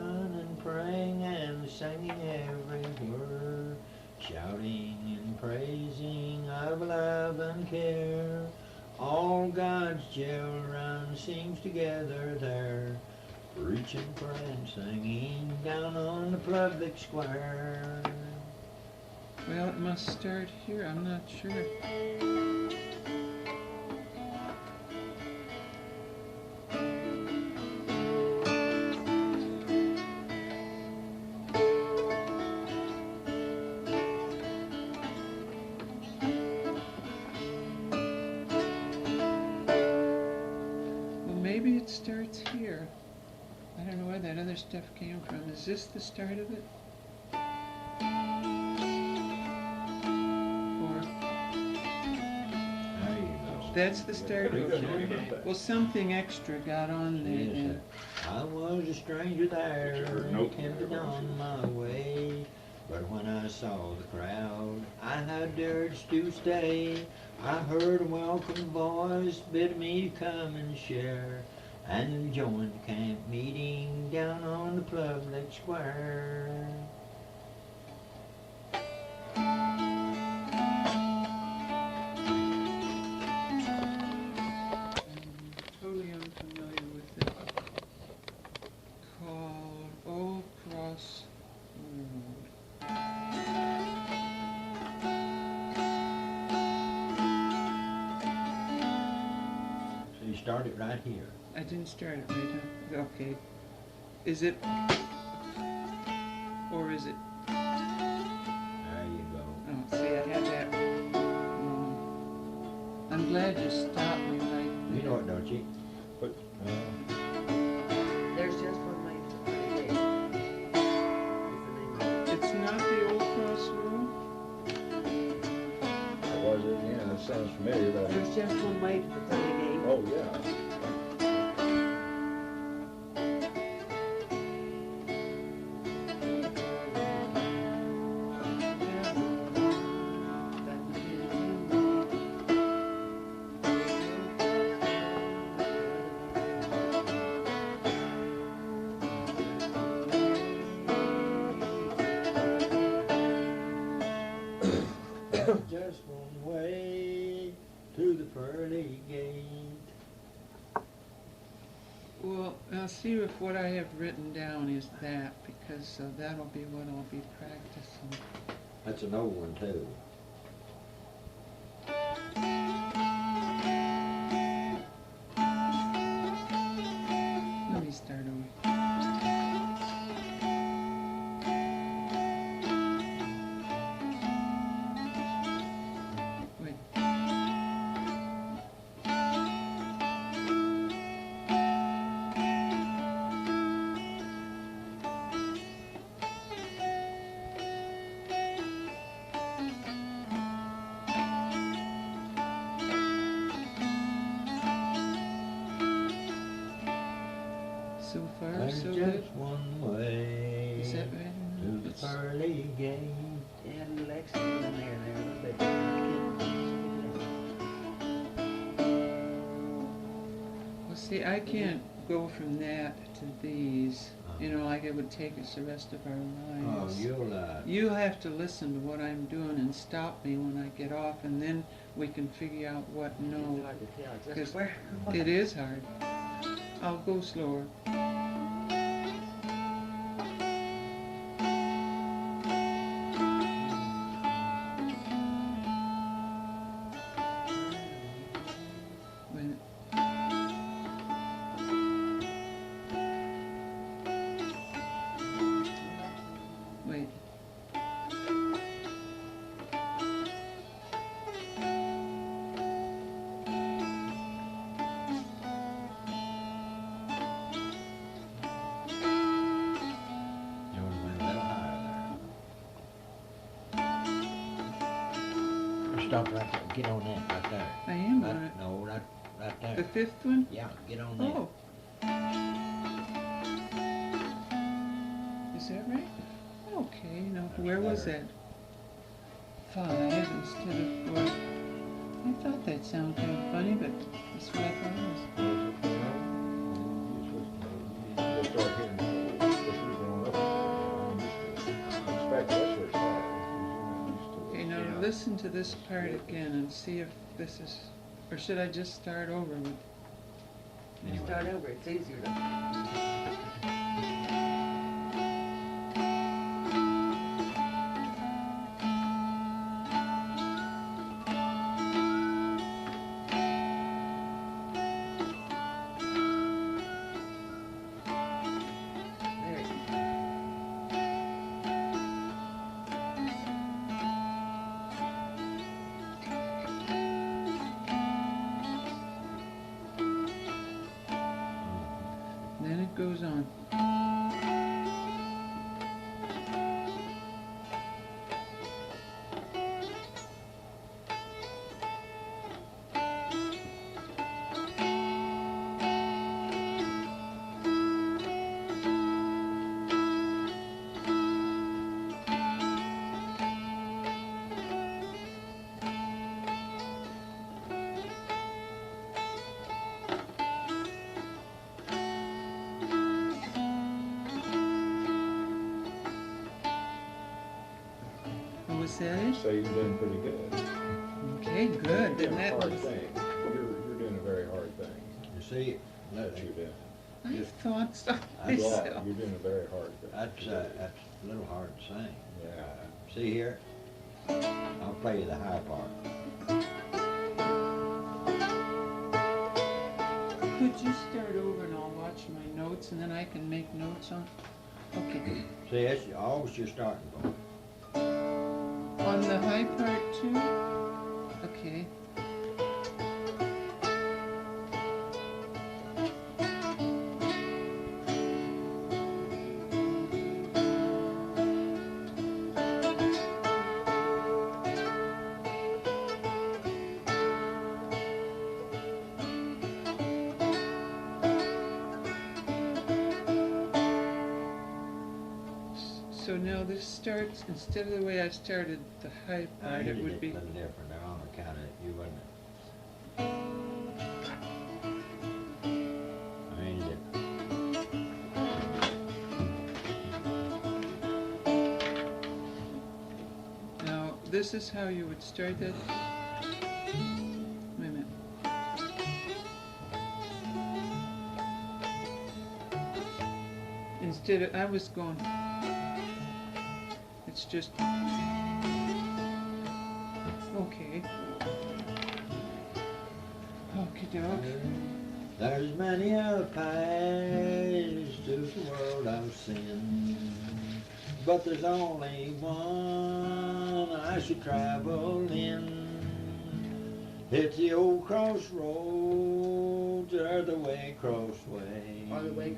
and praying and singing every word, shouting and praising of love and care. All God's children sings together there, preaching, praying, singing down on the public square. Well, it must start here. I'm not sure. Well, maybe it starts here. I don't know where that other stuff came from. Is this the start of it? Or There you go. that's the start of it? Well, something extra got on there Yes, then. I was a stranger there, Nope. tempted on my way. But when I saw the crowd, I had urge to stay. I heard a welcome voice bid me come and share, and join the camp meeting down on the public square. Totally unfamiliar with it. Called Old Cross Road. So you start it right here. I didn't start it right, huh? Okay. Is it? Or is it? There you go. Oh, see, I had that wrong. I'm glad you stopped me right You know it, don't you? But, There's just one way to find it. It's not the Old Cross Road? was it? Yeah, that sounds familiar, but. There's just one way to the gate. Oh, yeah. Well, I'll see if what I have written down is that, because that'll be what I'll be practicing. That's an old one too. Let me start over. Wait. So far, There's so good. just one way Is that right? to the It's- pearly gate. Yeah, Alexa's in there a little bit. Well, see, I can't go from that to these, you know, like it would take us the rest of our Oh, lives. you'll You have to listen to what I'm doing and stop me when I get off, and then we can figure out what It's no. hard to tell Because just where. It is hard. I'll go slower. Wait. Wait. You went a little higher there. Stop right there. Get on that right there. I am on it. No, right The there. fifth one? Yeah, get on that. Oh. Is that right? Okay, now That's where was better. that? 5 instead of 4. I thought that sounded kind of funny, but that's what I thought it was. You'll start hearing this is going up. Expect this or something. Okay, now Yeah. listen to this part again and see if this is, or should I just start over with? You start over, it's easier to. There it is. Then it goes on. What was that? I'd say you're doing pretty good. Okay, good. You're Then doing a that hard was, thing. You're doing a very hard thing. You see, That you're doing. I thought so I You are. myself. You're doing a very hard thing. that's a little hard to sing. Yeah. See here? I'll play you the high part. Could you start over and I'll watch my notes and then I can make notes on? Okay. See, that's always your starting point. On the high part too? Okay. So now this starts, instead of the way I started the high part, it would be, a little different there on account of you, wouldn't it? I mean, now this is how you would start that? Wait a minute. instead of, I was going, it's just, okay. Okie doke. There's many a path to the world of sin, but there's only one I should travel in. It's the old crossroads, or the way crossway. Or the way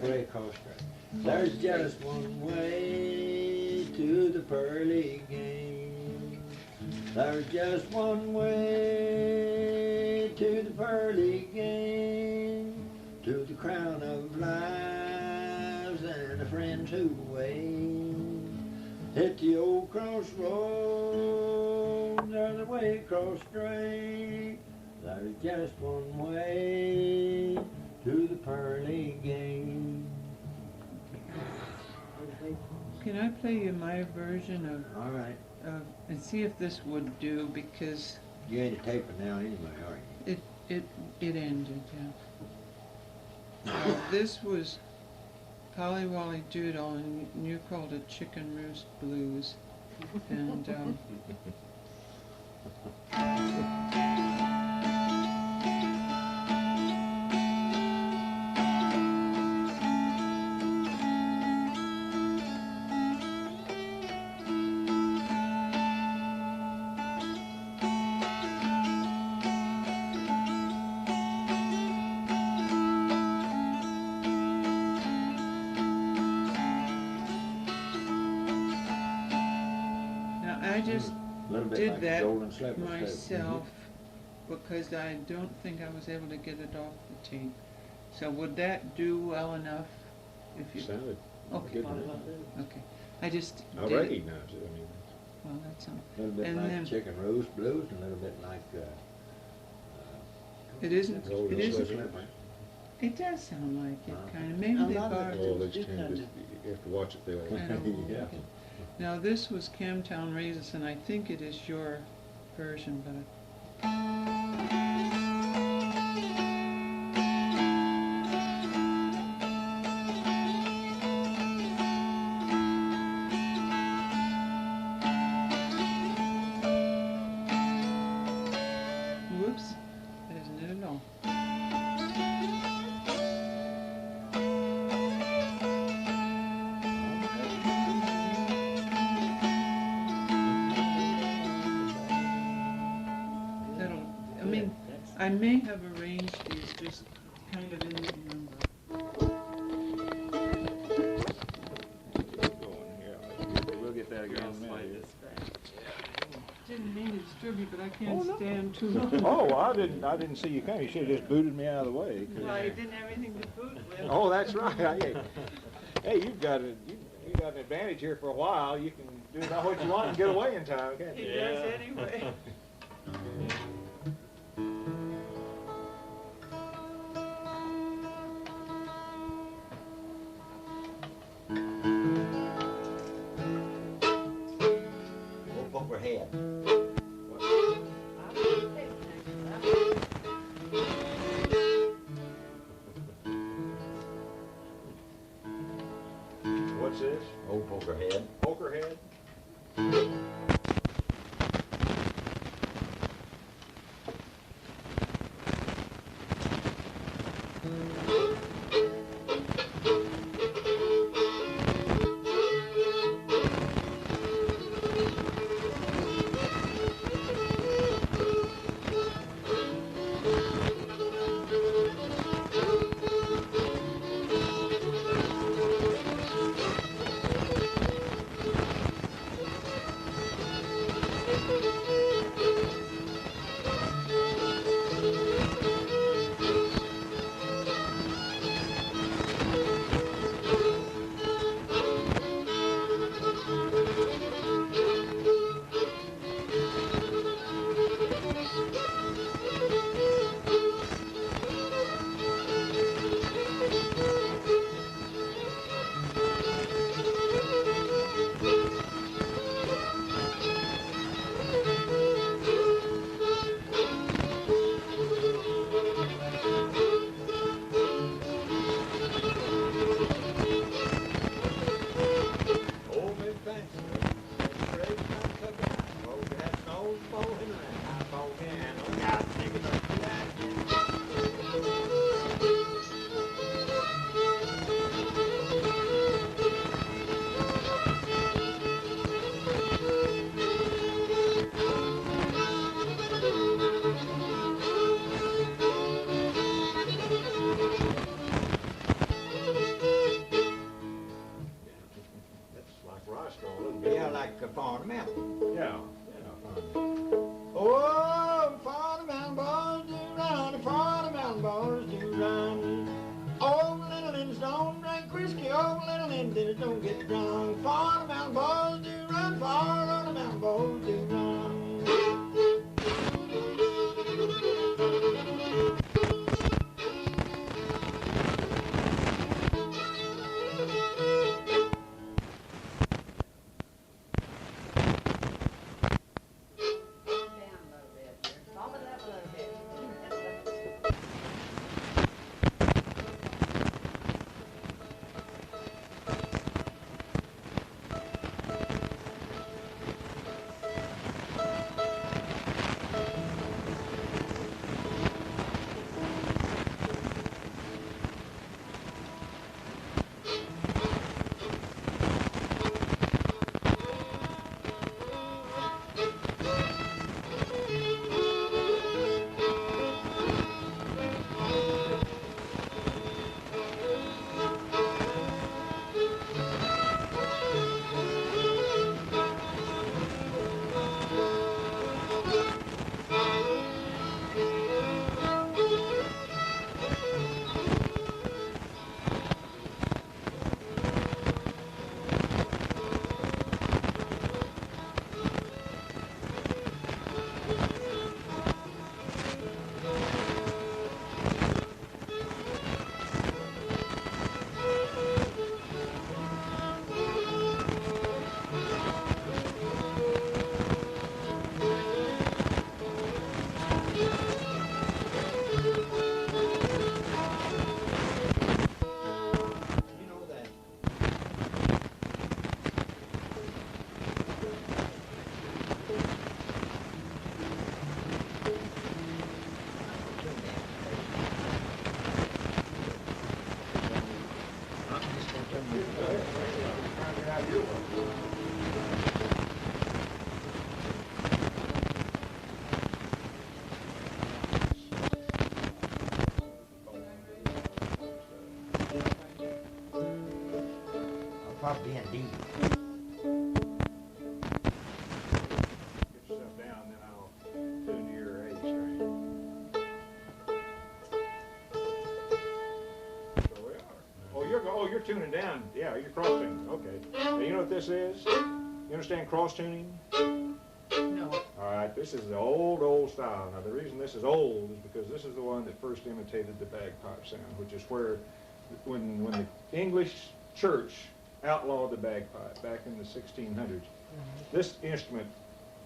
Way crossway. There's just one way to the pearly gate. There's just one way to the pearly gate, to the crown of lives and the friends who wait. Hit the old crossroads or the way cross straight. There's just one way to the pearly gate. Can I play you my version All right. and see if this would do, because You ain't taping now anyway, are you? it ended, yeah. This was Polly Wolly Doodle, and you called it Chicken Roost Blues. And I just Little bit did like that Golden Slipper myself because I don't think I was able to get it off the tape. So would that do well enough? If you Sounded okay, good to me. okay. I just I did it. recognize it. I mean, Well, that's all. A little bit And like then- Chicken Roast Blues, and a little bit like It isn't. Golden It isn't. Slipper. It does sound like it, Uh-huh. kind of. Maybe A they lot of borrowed. it Well, they do tend kind to, of- you have to watch it though. I don't know. Yeah. Okay. Now this was Camtown Raises, and I think it is your version, but whoops, that isn't it at all. That'll, I mean, I may have arranged these just kind of in the number. We'll get that again in a minute. Didn't mean to disturb you, but I can't stand too long. Oh, I didn't see you coming. You should have just booted me out of the way. 'Cause- Well, I didn't have anything to boot with. Oh, that's right. Hey, you've got you got an advantage here for a while. You can do about what you want and get away in time, can't He you? does anyway. We'll poke her head. What's this? Old poker head. Poker head? upon the mountain. Yeah. Oh, for the mountain boys do run, for the mountain boys do run. Oh, little Lindy's don't drink whiskey, oh, little Lindy don't get drunk. For the mountain boys do run, for the mountain boys do run. Probably in D. Get yourself down, then I'll tune to your A string. So we are. Oh, you're tuning down. Yeah, you're cross tuning. Okay. Now, you know what this is? You understand cross tuning? No. All right. This is the old style. Now, the reason this is old is because this is the one that first imitated the bagpipe sound, which is where, when the English church outlawed the bagpipe back in the 1600s. This instrument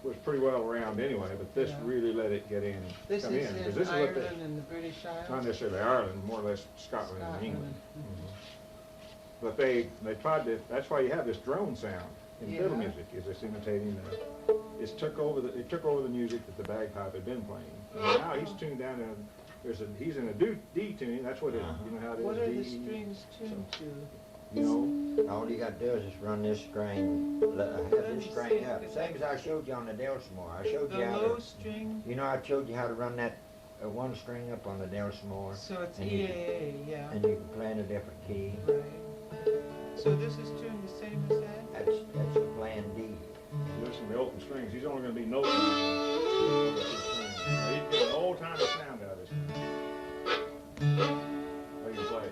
was pretty well around anyway, but this really let it get in, This come is in. 'cause in this is what Ireland and the British Isles? not necessarily Ireland, more or less Scotland and England. But they tried to, that's why you have this drone sound in Yeah. fiddle music, is it's imitating it took over the music that the bagpipe had been playing. And now he's tuned down to, he's in a D tuning, that's what it, you know how it is. What are the D, strings tuned to? you know, All you gotta do is just run this string, have this string up. Same as I showed you on the Dulcimer. I showed The you how low to, string, you know, I showed you how to run that one string up on the Dulcimer, so it's and you EAA, yeah. and you can play in a different key. Right. So this is tuned the same as that? That's a plan D. listen to the open strings, he's only gonna be note line. He's getting an old-timey sound out of this thing. How you play?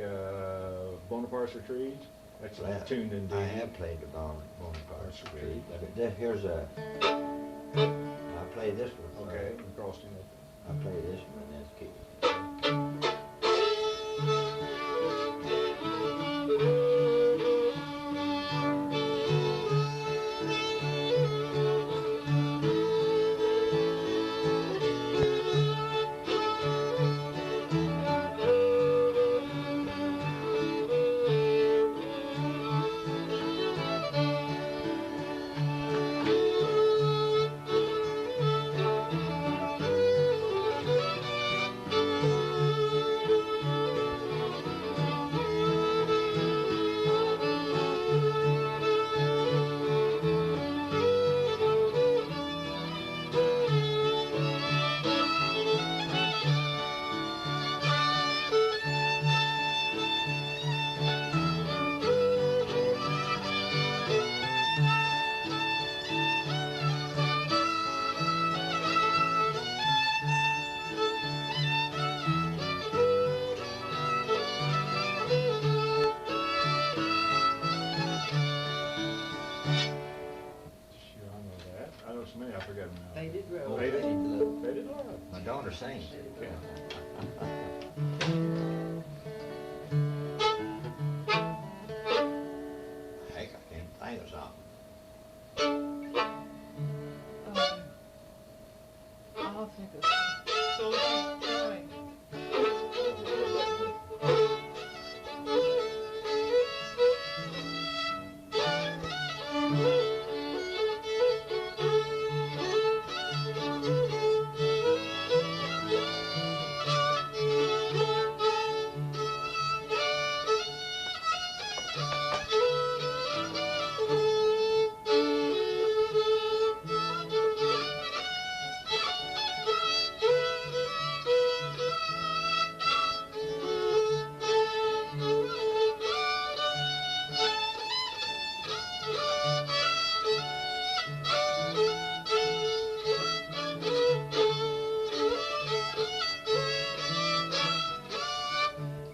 play Bonaparte's Retreat? That's Well, tuned in D. I have played the Bonaparte's Retreat, but here's a. I play this one. Okay, across in it. I play this one in this key. Sure, I know that. I know so many, I forgot them now. Faded Road. Faded? Faded. Faded Love. My daughter sings. Okay. Heck, I can't think of something. I'll think of something.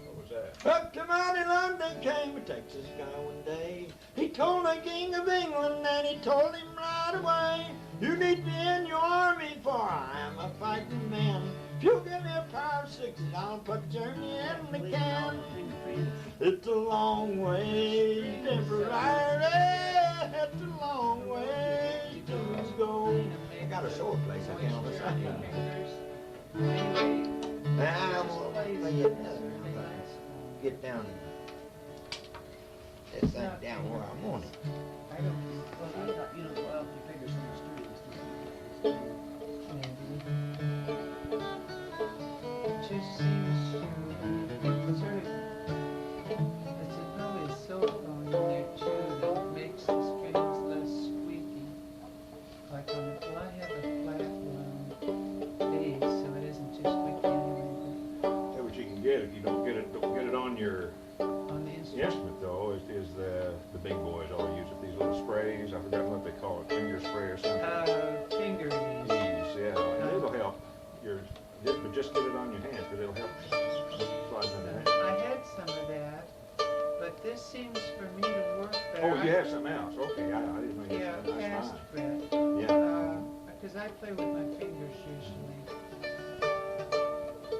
What was that? Up to mighty London came a Texas guy one day. He told the King of England and he told him right away, you need me in your army for I am a fighting man. If you'll give me a pair of sixes, I'll put Journey in the can. It's a long way, temporary, it's a long way to go. I got a sore place, I can't understand. I won't play it another. Get down this thing down where I want it. I don't, well, I thought, you know, well, your fingers on the street. It just seems to sort of, it's probably a silicone in there too that makes the strings less squeaky. Like on the, well, I have a flat bass, so it isn't too squeaky anyway, That's what you can get if you don't get it on your but on the the instrument. instrument though is the big boys all use it. These little sprays. I forgot what they call it, finger spray or something. Finger ease. Yeah, and it'll help. But just get it on your hands because it'll help slide in the hand. I had some of that, but this seems for me to work better. Oh, you have something else? Okay, I didn't know you Yeah, had something. That's fast fine. fret. Yeah. Because I play with my fingers usually.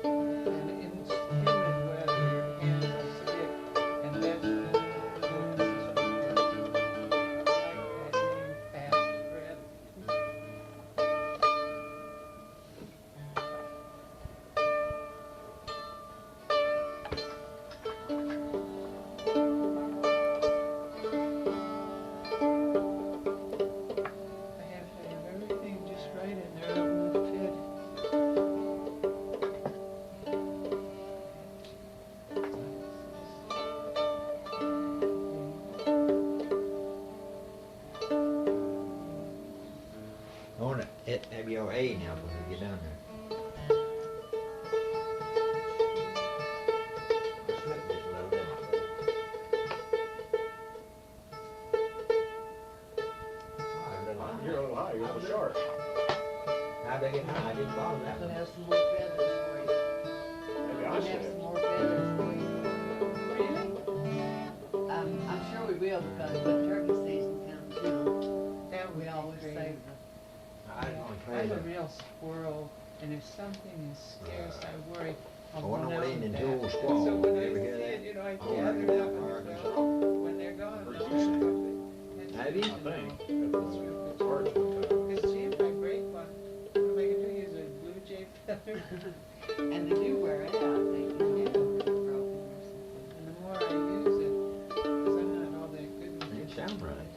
And in humid weather, your hands will stick, and that's the like that name, fast fret. I have to have everything just right in there, or it won't fit. I want to have your A now before we get down there. Slip just a little bit. You're a little high. You're a little sharp. How big it? I didn't bother that We'll one. have some more feathers for you. Maybe I We'll should have have. some more feathers for you. because when turkey season comes, That we would always be save great. I was gonna play I'm a the real squirrel, and if something is scarce, I worry I'll one run on out Lindy of and that. Joel And Squall. so when You I ever see hear that? it, I Oh, gather it yeah, up and Arkansas. when they're gone, Heard I'll you sing, I Have you? think, at the church one time. because gee, if I break one, what am I gonna do, use a blue jay feather? and they do wear out. They can get broken or something. And the more I use it, because I'm not all that good with You it. sound right.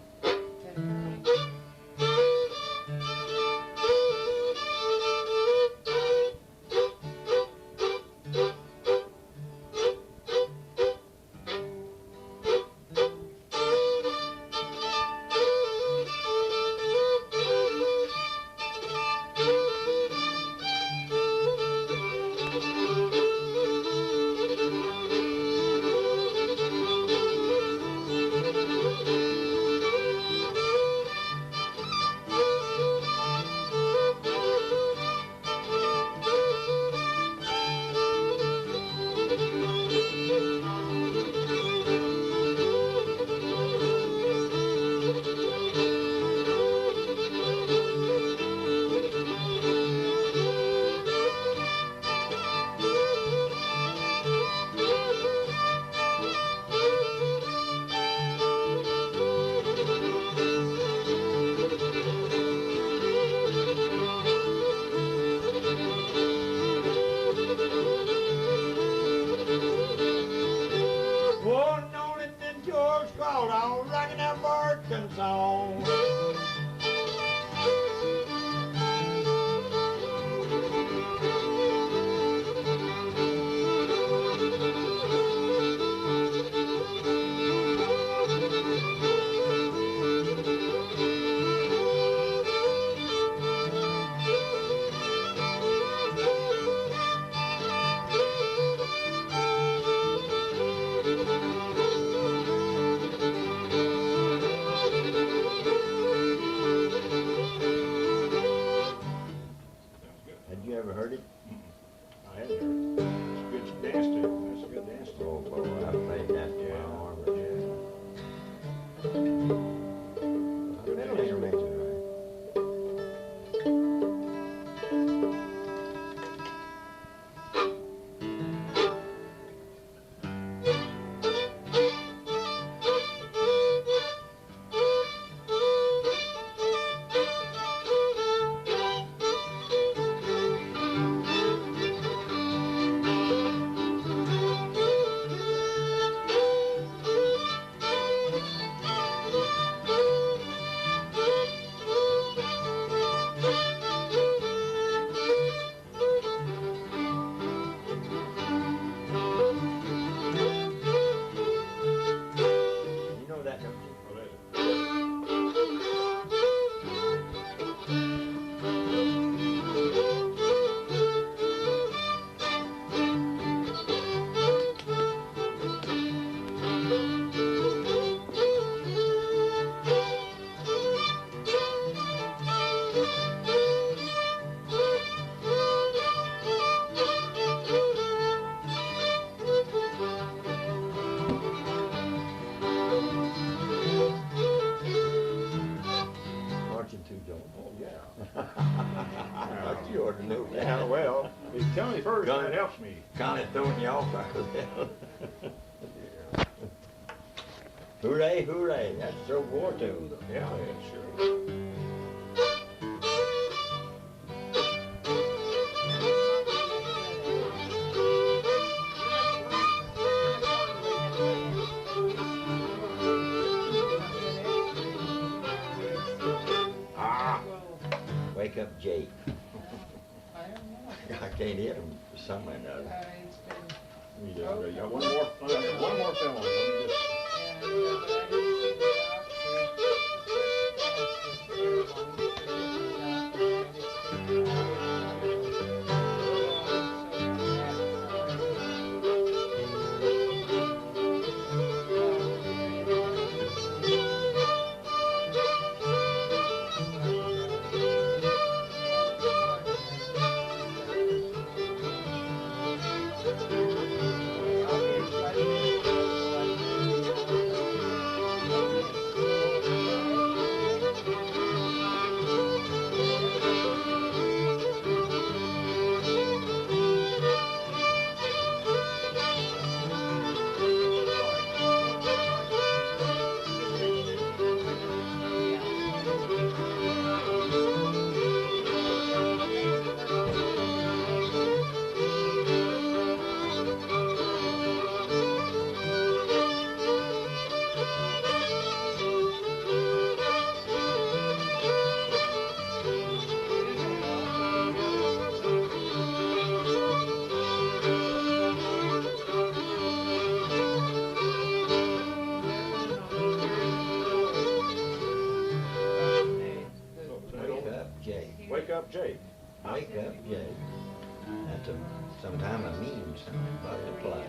One on it, then George Squall on, rocking that Arkansas. Had you ever heard it? I had heard. It's a good dance tune. That's a good dance tune. Oh, boy, I played that to Yeah. my arm. Good That'll dance make tune. it. You know that, don't you? Well, that's- Marching to Joel. Oh, yeah. I thought you ought to know that. Yeah, well, you tell me first, Gun that it. helps me. Kind of throwing you off right there. Hooray, hooray, that's so war tune. Yeah, yeah, sure. Ah, Wake up Jake. I don't know. I can't hit him somewhere or another. It's been, you just, you got one more film. Let me just. yeah, but I didn't see the doctor. Up Jake. Wake up, Jake. That's sometime a mean something but to play.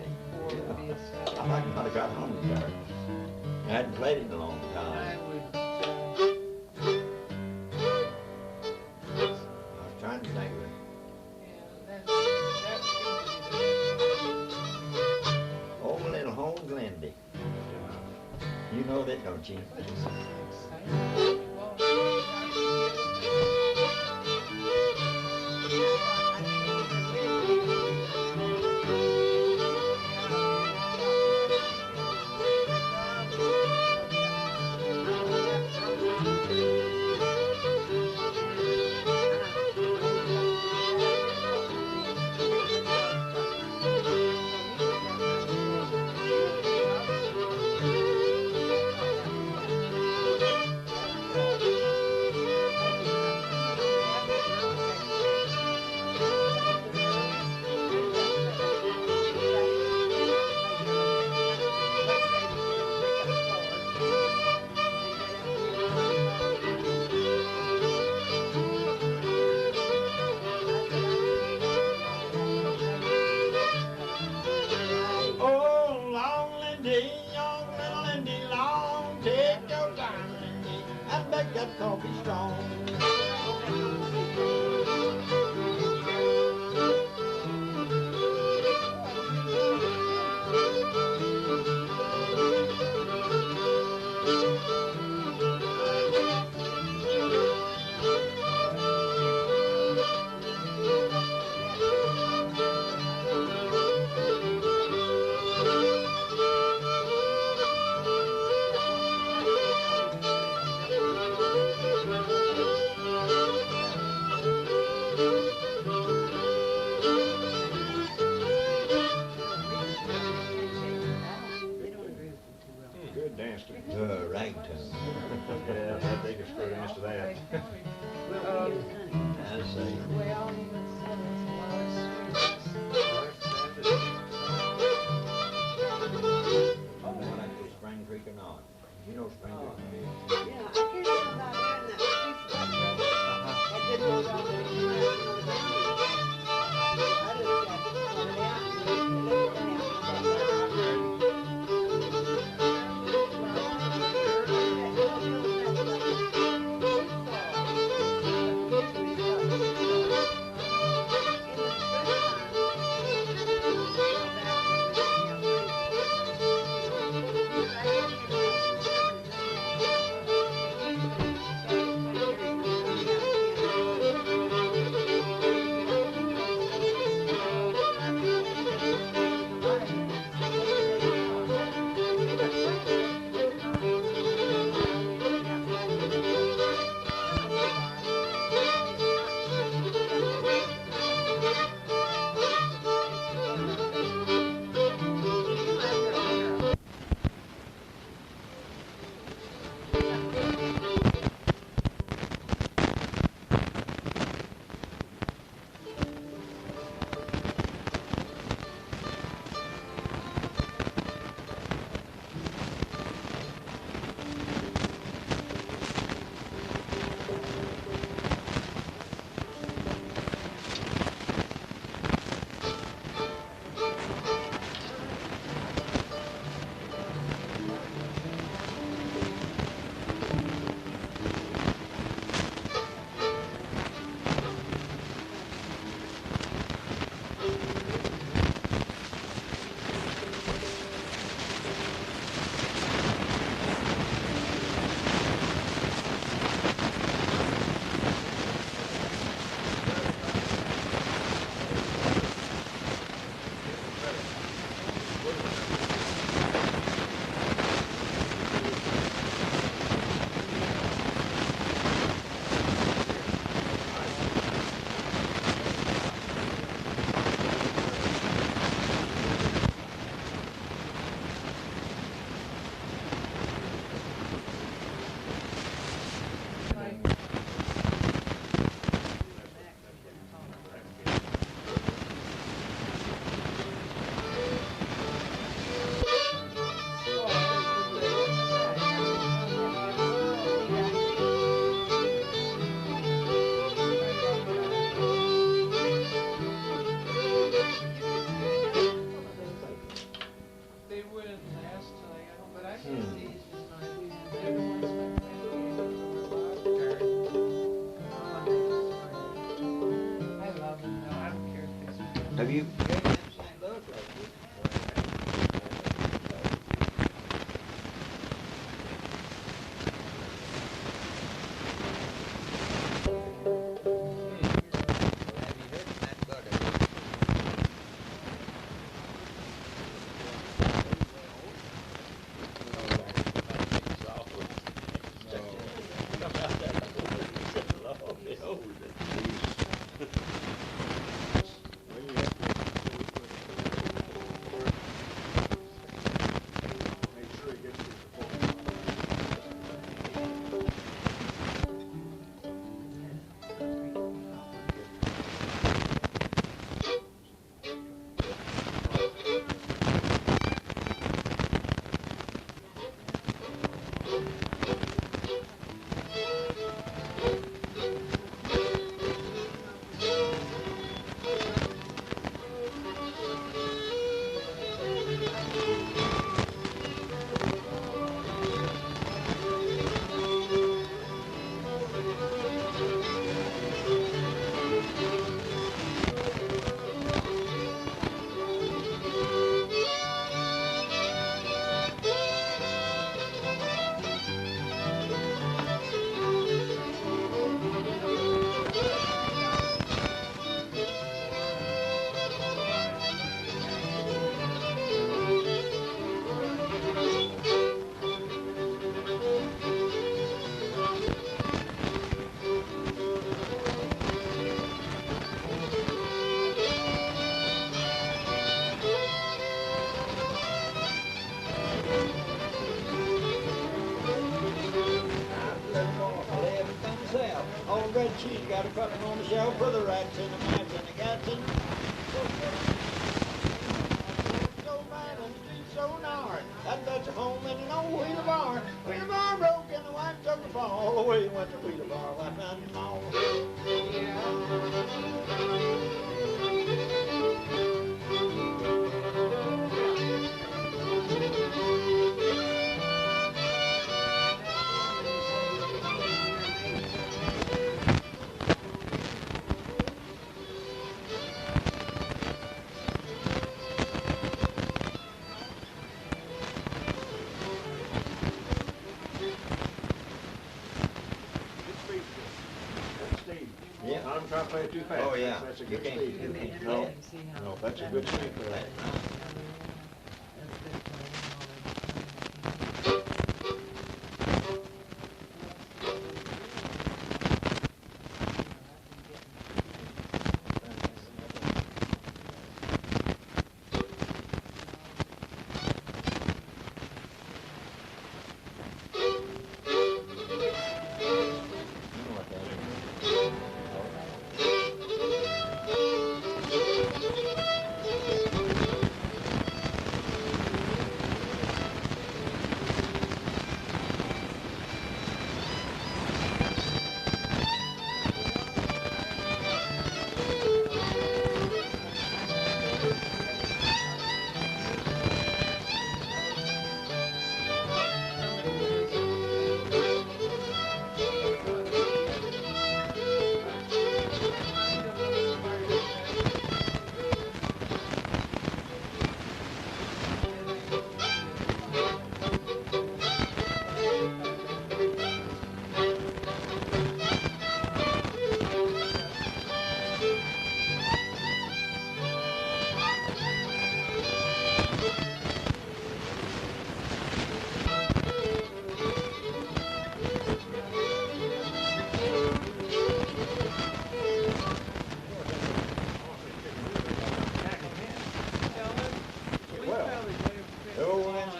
I might not have got home there. I hadn't played it in a long I time. would, I was trying to think of it. Old little home Lindy. You know that, don't you? Oh, long Lindy, young little Lindy, long, take your time, Lindy, and make that coffee strong. Good dance to Ragtime. Yeah, they can screw dance to that. I see. I don't know like the Spring Creek or not. You know Spring Creek? Yeah, I can't remember about hearing that. That didn't go down there. I just got it out and looked down. Have you been in St. Louis lately? All the red cheese got a cutting on the shelf for the rats and the mice and the cats and so bad and the street so gnarly. That's a home in an old wheeler barn. Wheeler barn broke and the wife took the fall. All the way went the wheeler barn, left nothing small. Yeah. I'm trying to play it too fast. Oh, yeah. That's a You good can't- speed. you can't. No, no, that's a good speed for that.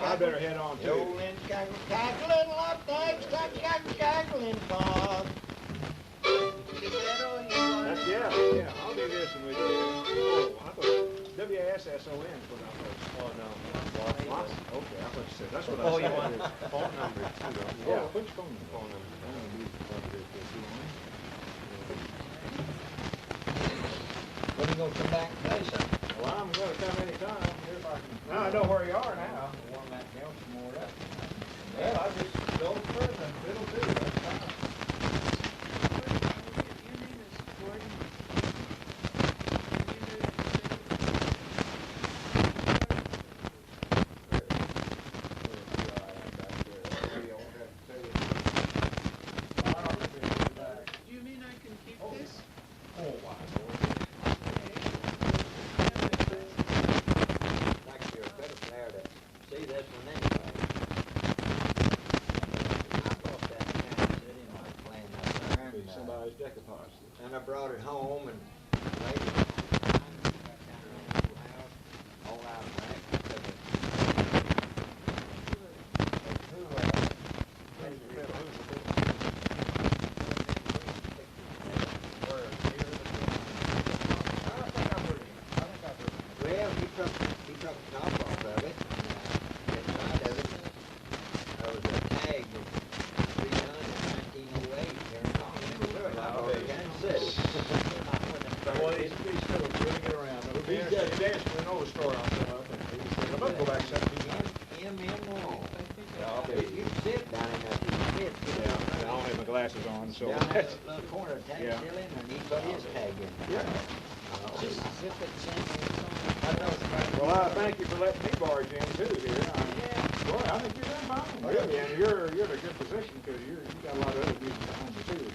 I better head on too. Old Lynn cackling like the cackling fog. That's, yeah, I'll do this and we do. Oh, I thought WASSON is what I thought. Oh, no. What? Okay, I thought you said, that's what I Oh, said. you want phone number too, don't you? Yeah, put your phone number. Phone number. When you gonna come back and play something? Well, I'm gonna come anytime, here if I can. Now I know where you are now. Warm that down some more up. Well, I just go further and fiddle too, that's fine. decoupage, decoupage. And I brought it home and laid it on the line, got down around the little house, all out of back. Well, he took the top off of it, and inside of it, there was a tag that redone in 1908, turned on, and I already said it. Well, he's still really good around. He's danced with an old story on some of it. I'm going to go back 17 years. M.M. Wall. Yeah, You can sit down in that pit. Yeah, I don't have my glasses on, so. Down that little corner, tag Yeah. still in there, and he put his tag in there. Yeah. Just as if it's same Well, I thank you for letting me barge in too here. Boy, I think you're done fine. Really, and you're in a good position because you got a lot of other music behind you too.